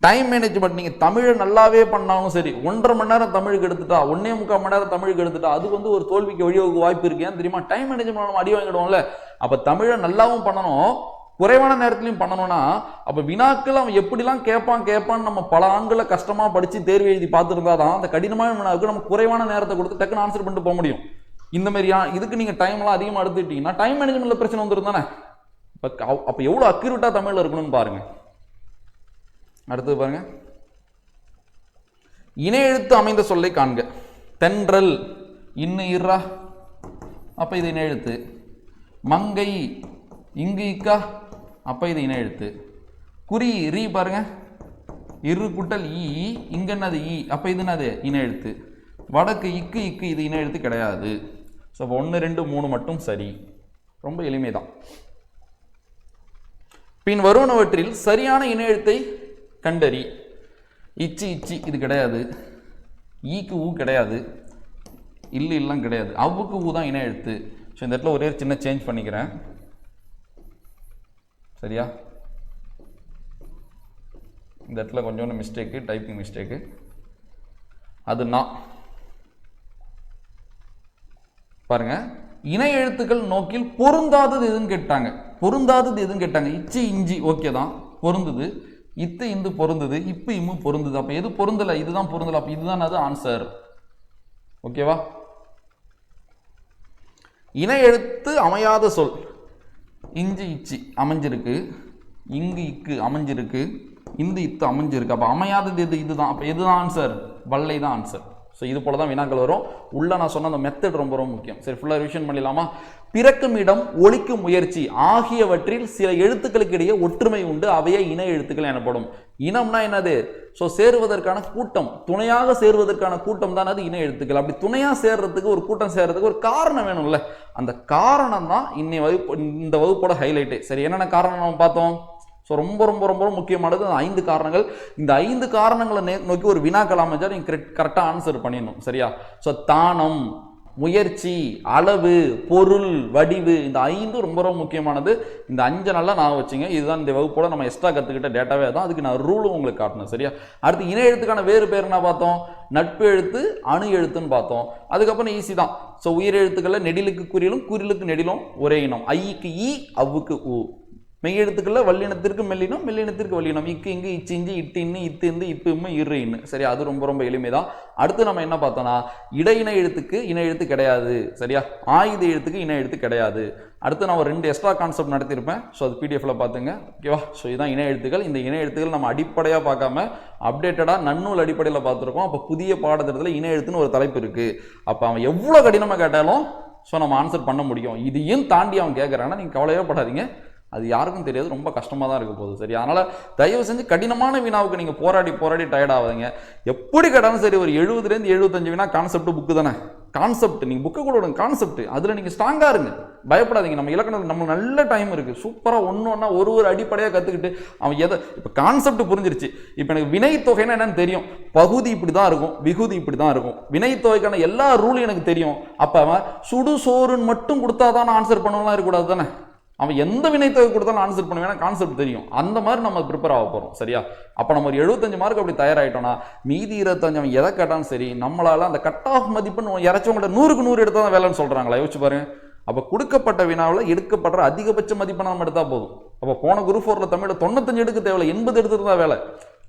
டைம் மேனேஜ்மெண்ட் நீங்க தமிழை நல்லாவே பண்ணாலும் சரி, 1.5 மணி நேரம் தமிழுக்கு எடுத்துட்டா, 1.25 மணி நேரம் தமிழுக்கு எடுத்துட்டா அது வந்து ஒரு தோல்விக்கு வழிவகுக்க வாய்ப்பு இருக்கு. ஏன் தெரியுமா? டைம் மேனேஜ்மெண்ட் நம்ம அடி வாங்கிடுவோம்ல. அப்ப தமிழை நல்லாவும் பண்ணணும், குறைவான நேரத்திலையும் பண்ணணும்னா அப்ப வினாக்கள் அவன் எப்படிலாம் கேட்பான்னு நம்ம பல ஆண்களை கஷ்டமா படிச்சு தேர்வு எழுதி பார்த்துருந்தா தான் அந்த கடினமான வினாவுக்கு நம்ம குறைவான நேரத்தை கொடுத்து டக்குன்னு ஆன்சர் பண்ணிட்டு போக முடியும். இந்த மாதிரி இதுக்கு நீங்க டைம் எல்லாம் அதிகமா எடுத்துட்டீங்கன்னா டைம் மேனேஜ்மெண்ட்ல பிரச்சனை வந்துடும் தானே. அப்ப எவ்வளவு அக்யூரேட்டா தமிழ்ல இருக்கணும்னு பாருங்க. அடுத்தது பாருங்க, இணை எழுத்து அமைந்த சொல்லை காண்க. தென்றல் இன்னு இர்ரா, அப்ப இது இணை எழுத்து. மங்கை இங்கு இக்கா, அப்ப இது இணை எழுத்து. குறி ரீ பாருங்க, இரு குட்டல் ஈ, இங்க என்னது ஈ, அப்ப இது என்னது இணை எழுத்து. வடக்கு இக்கு இக்கு, இது இணை எழுத்து கிடையாது. ஸோ 1 2 3 மட்டும் சரி. ரொம்ப எளிமைதான். பின் வருவனவற்றில் சரியான இணை எழுத்தை கண்டறி. இச்சி இச்சி இது கிடையாது, ஈக்கு ஊ கிடையாது, இல்லம் கிடையாது, அவ்வுக்கு ஊ தான் இணை எழுத்து. ஸோ இந்த இடத்துல ஒரே சின்ன சேஞ்ச் பண்ணிக்கிறேன். சரியா? இந்த இடத்துல கொஞ்சோண்டு மிஸ்டேக்கு, டைப்பிங் மிஸ்டேக்கு. அது நான் பாருங்க, இணை எழுத்துக்கள் நோக்கில் பொருந்தாதது எதுன்னு கேட்டாங்க. பொருந்தாதது எதுன்னு கேட்டாங்க. இச்சி இஞ்சி ஓகே தான் பொருந்தது, இத்து இந்து பொருந்தது, இப்பு இம்மு பொருந்தது. அப்ப எது பொருந்தல? இதுதான் பொருந்தல. அப்ப இதுதான் அது ஆன்சர். ஓகேவா? இணை எழுத்து அமையாத சொல் இஞ்சி இச்சி அமைஞ்சிருக்கு, இங்கு இக்கு அமைஞ்சிருக்கு, இந்த இத்து அமைஞ்சிருக்கு. அப்ப அமையாதது எது? இதுதான். அப்ப எதுதான் ஆன்சர்? வல்லை தான் ஆன்சர். ஸோ இது போல தான் வினாக்கள் வரும். உள்ள நான் சொன்ன அந்த மெத்தட் ரொம்ப ரொம்ப முக்கியம். சரி, ஃபுல்லாக ரிவிஷன் பண்ணிடலாமா? பிறக்கும் இடம், ஒலிக்கும் முயற்சி ஆகியவற்றில் சில எழுத்துக்களுக்கு இடையே ஒற்றுமை உண்டு, அவையே இணை எழுத்துக்கள் எனப்படும். இனம்னா என்னது? ஸோ சேருவதற்கான கூட்டம், துணையாக சேருவதற்கான கூட்டம் தான் அது இணை எழுத்துக்கள். அப்படி துணையாக சேர்றதுக்கு, ஒரு கூட்டம் சேர்றதுக்கு ஒரு காரணம் வேணும்ல. அந்த காரணம் தான் இந்த வகுப்போட ஹைலைட்டே. சரி, என்னென்ன காரணம் நம்ம பார்த்தோம்? ஸோ ரொம்ப ரொம்ப ரொம்ப முக்கியமானது 5 காரணங்கள். இந்த 5 காரணங்களை நோக்கி ஒரு வினாக்கள் அமைச்சா நீங்கள் கரெக்டாக ஆன்சர் பண்ணிடணும். சரியா? ஸோ தானம், முயற்சி, அளவு, பொருள், வடிவு, இந்த 5 ரொம்ப ரொம்ப முக்கியமானது. இந்த 5 நல்லா நான் வச்சுங்க. இதுதான் இந்த வகுப்போட நம்ம எக்ஸ்ட்ரா கற்றுக்கிட்ட டேட்டாவே தான். அதுக்கு நான் ரூலும் உங்களுக்கு காட்டணும். சரியா? அடுத்து இணை எழுத்துக்கான வேறு பேர் என்ன பார்த்தோம்? நட்பு எழுத்து, அணு எழுத்துன்னு பார்த்தோம். அதுக்கப்புறம் ஈஸி தான். ஸோ உயிர் எழுத்துக்களில் நெடிலுக்கு குறிலும் குறிலுக்கு நெடிலும் ஒரே இனம். ஐக்கு ஈ, அவ்வுக்கு ஊ. மெய்யெழுத்துக்கள்ல வல்லினத்திற்கு மெல்லினம், மெல்லினத்திற்கு வல்லினம். இக்கு இங்கு, இச்சு இஞ்சி, இட்டு இன்னு, இத்து இந்து, இப்பு இம்மு, இரு இன்னு. சரியா? அது ரொம்ப ரொம்ப எளிமைதான். அடுத்து நம்ம என்ன பார்த்தோம்னா இடையின எழுத்துக்கு இணை எழுத்து கிடையாது. சரியா? ஆயுத எழுத்துக்கு இணை எழுத்து கிடையாது. அடுத்து நான் ஒரு 2 எக்ஸ்ட்ரா கான்செப்ட் நடத்தியிருப்பேன். ஸோ அது பிடிஎஃப்ல பார்த்துங்க. ஓகேவா? ஸோ இதுதான் இணை எழுத்துக்கள். இந்த இணை எழுத்துக்கள் நம்ம அடிப்படையாக பார்க்காம அப்டேட்டடாக நன்னூல் அடிப்படையில் பார்த்துருக்கோம். அப்போ புதிய பாடத்திட்டத்தில் இணை எழுத்துன்னு ஒரு தலைப்பு இருக்கு. அப்போ அவன் எவ்வளோ கடினமாக கேட்டாலும் ஸோ நம்ம ஆன்சர் பண்ண முடியும். இதையும் தாண்டி அவன் கேட்குறாங்கன்னா நீங்கள் கவலையே படாதீங்க. அது யாருக்கும் தெரியாது, ரொம்ப கஷ்டமாக தான் இருக்க போகுது. சரி, அதனால் தயவு செஞ்சு கடினமான வினாவுக்கு நீங்கள் போராடி டயர்ட் ஆகாதீங்க. எப்படி கேட்டாலும் சரி, ஒரு 70லேருந்து 75 வினா கான்செப்ட் புக்கு தானே. கான்செப்ட் நீங்கள் புக்கை கூட விடுங்க, கான்செப்ட் அதில் நீங்கள் ஸ்ட்ராங்காக இருங்க, பயப்படாதீங்க. நம்ம இலக்கணம் நம்ம நல்ல டைம் இருக்குது. சூப்பராக ஒன்று ஒரு அடிப்படையாக கற்றுக்கிட்டு அவன் இப்போ கான்செப்ட் புரிஞ்சிருச்சு. இப்போ எனக்கு வினைத்தொகைன்னா என்னன்னு தெரியும். பகுதி இப்படி தான் இருக்கும், விகுதி இப்படி தான் இருக்கும். வினைத்தொகைக்கான எல்லா ரூலும் எனக்கு தெரியும். அப்போ அவன் சுடு சோறுன்னு மட்டும் கொடுத்தா தான் ஆன்சர் பண்ணலாம் இருக்கக்கூடாது தானே. அவன் எந்த வினைத்தொகை கொடுத்தாலும் ஆன்சர் பண்ணுவேன், கான்செப்ட் தெரியும். அந்த மாதிரி நம்ம ப்ரிப்பேர் ஆக போகிறோம். சரியா? அப்போ நம்ம ஒரு 75 மார்க் அப்படி தயாராகிட்டோம்னா மீதி 25 அவன் எதை கேட்டாலும் சரி, நம்மளால அந்த கட் ஆஃப் மதிப்புன்னு இறச்சவங்கள்ட்ட 100க்கு 100 எடுத்தால் தான் வேலைன்னு சொல்கிறாங்களா? யோசிச்சு பாருங்க. அப்போ கொடுக்கப்பட்ட வினாவில் எடுக்கப்படுற அதிகபட்ச மதிப்பெண்ணை நம்ம எடுத்தால் போதும். அப்போ போன குரூப் 4ல் தமிழில் 95 எடுக்க தேவையில்லை, 80 எடுத்துட்டு தான் வேலை.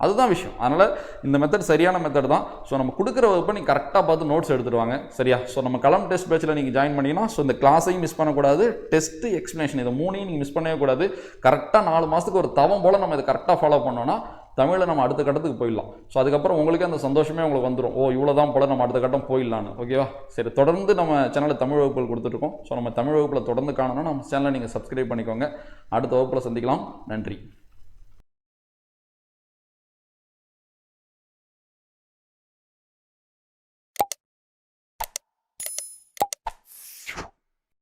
அதுதான் விஷயம். அதனால் இந்த மெத்தட் சரியான மெத்தட் தான். ஸோ நம்ம கொடுக்குற வகுப்பை நீங்கள் கரெக்டாக பார்த்து நோட்ஸ் எடுத்துருவாங்க. சரியா? ஸோ நம்ம களம் டெஸ்ட் பேட்சில் நீங்கள் ஜாயின் பண்ணிங்கன்னா ஸோ இந்த கிளாஸையும் மிஸ் பண்ணக்கூடாது, டெஸ்ட்டு எக்ஸ்ப்ளனேஷன் இதை 3ஐயும் நீங்கள் மிஸ் பண்ணவே கூடாது. கரெக்டாக 4 மாதத்துக்கு ஒரு தவம் போல் நம்ம இதை கரெக்டாக ஃபாலோ பண்ணோன்னா தமிழில் நம்ம அடுத்த கட்டத்துக்கு போயிடலாம். ஸோ அதுக்கப்புறம் உங்களுக்கு அந்த சந்தோஷமே உங்களுக்கு வந்துடும். இவ்வளோ தான் போல் நம்ம அடுத்த கட்டம் போயிடலான்னு. ஓகேவா? சரி, தொடர்ந்து நம்ம சேனலில் தமிழ் வகுப்புகள் கொடுத்துட்ருக்கோம். ஸோ நம்ம தமிழ் வகுப்பில் தொடர்ந்து காணணும்னா நம்ம சேனலை நீங்கள் சப்ஸ்கிரைப் பண்ணிக்கோங்க. அடுத்த வகுப்பில் சந்திக்கலாம். நன்றி.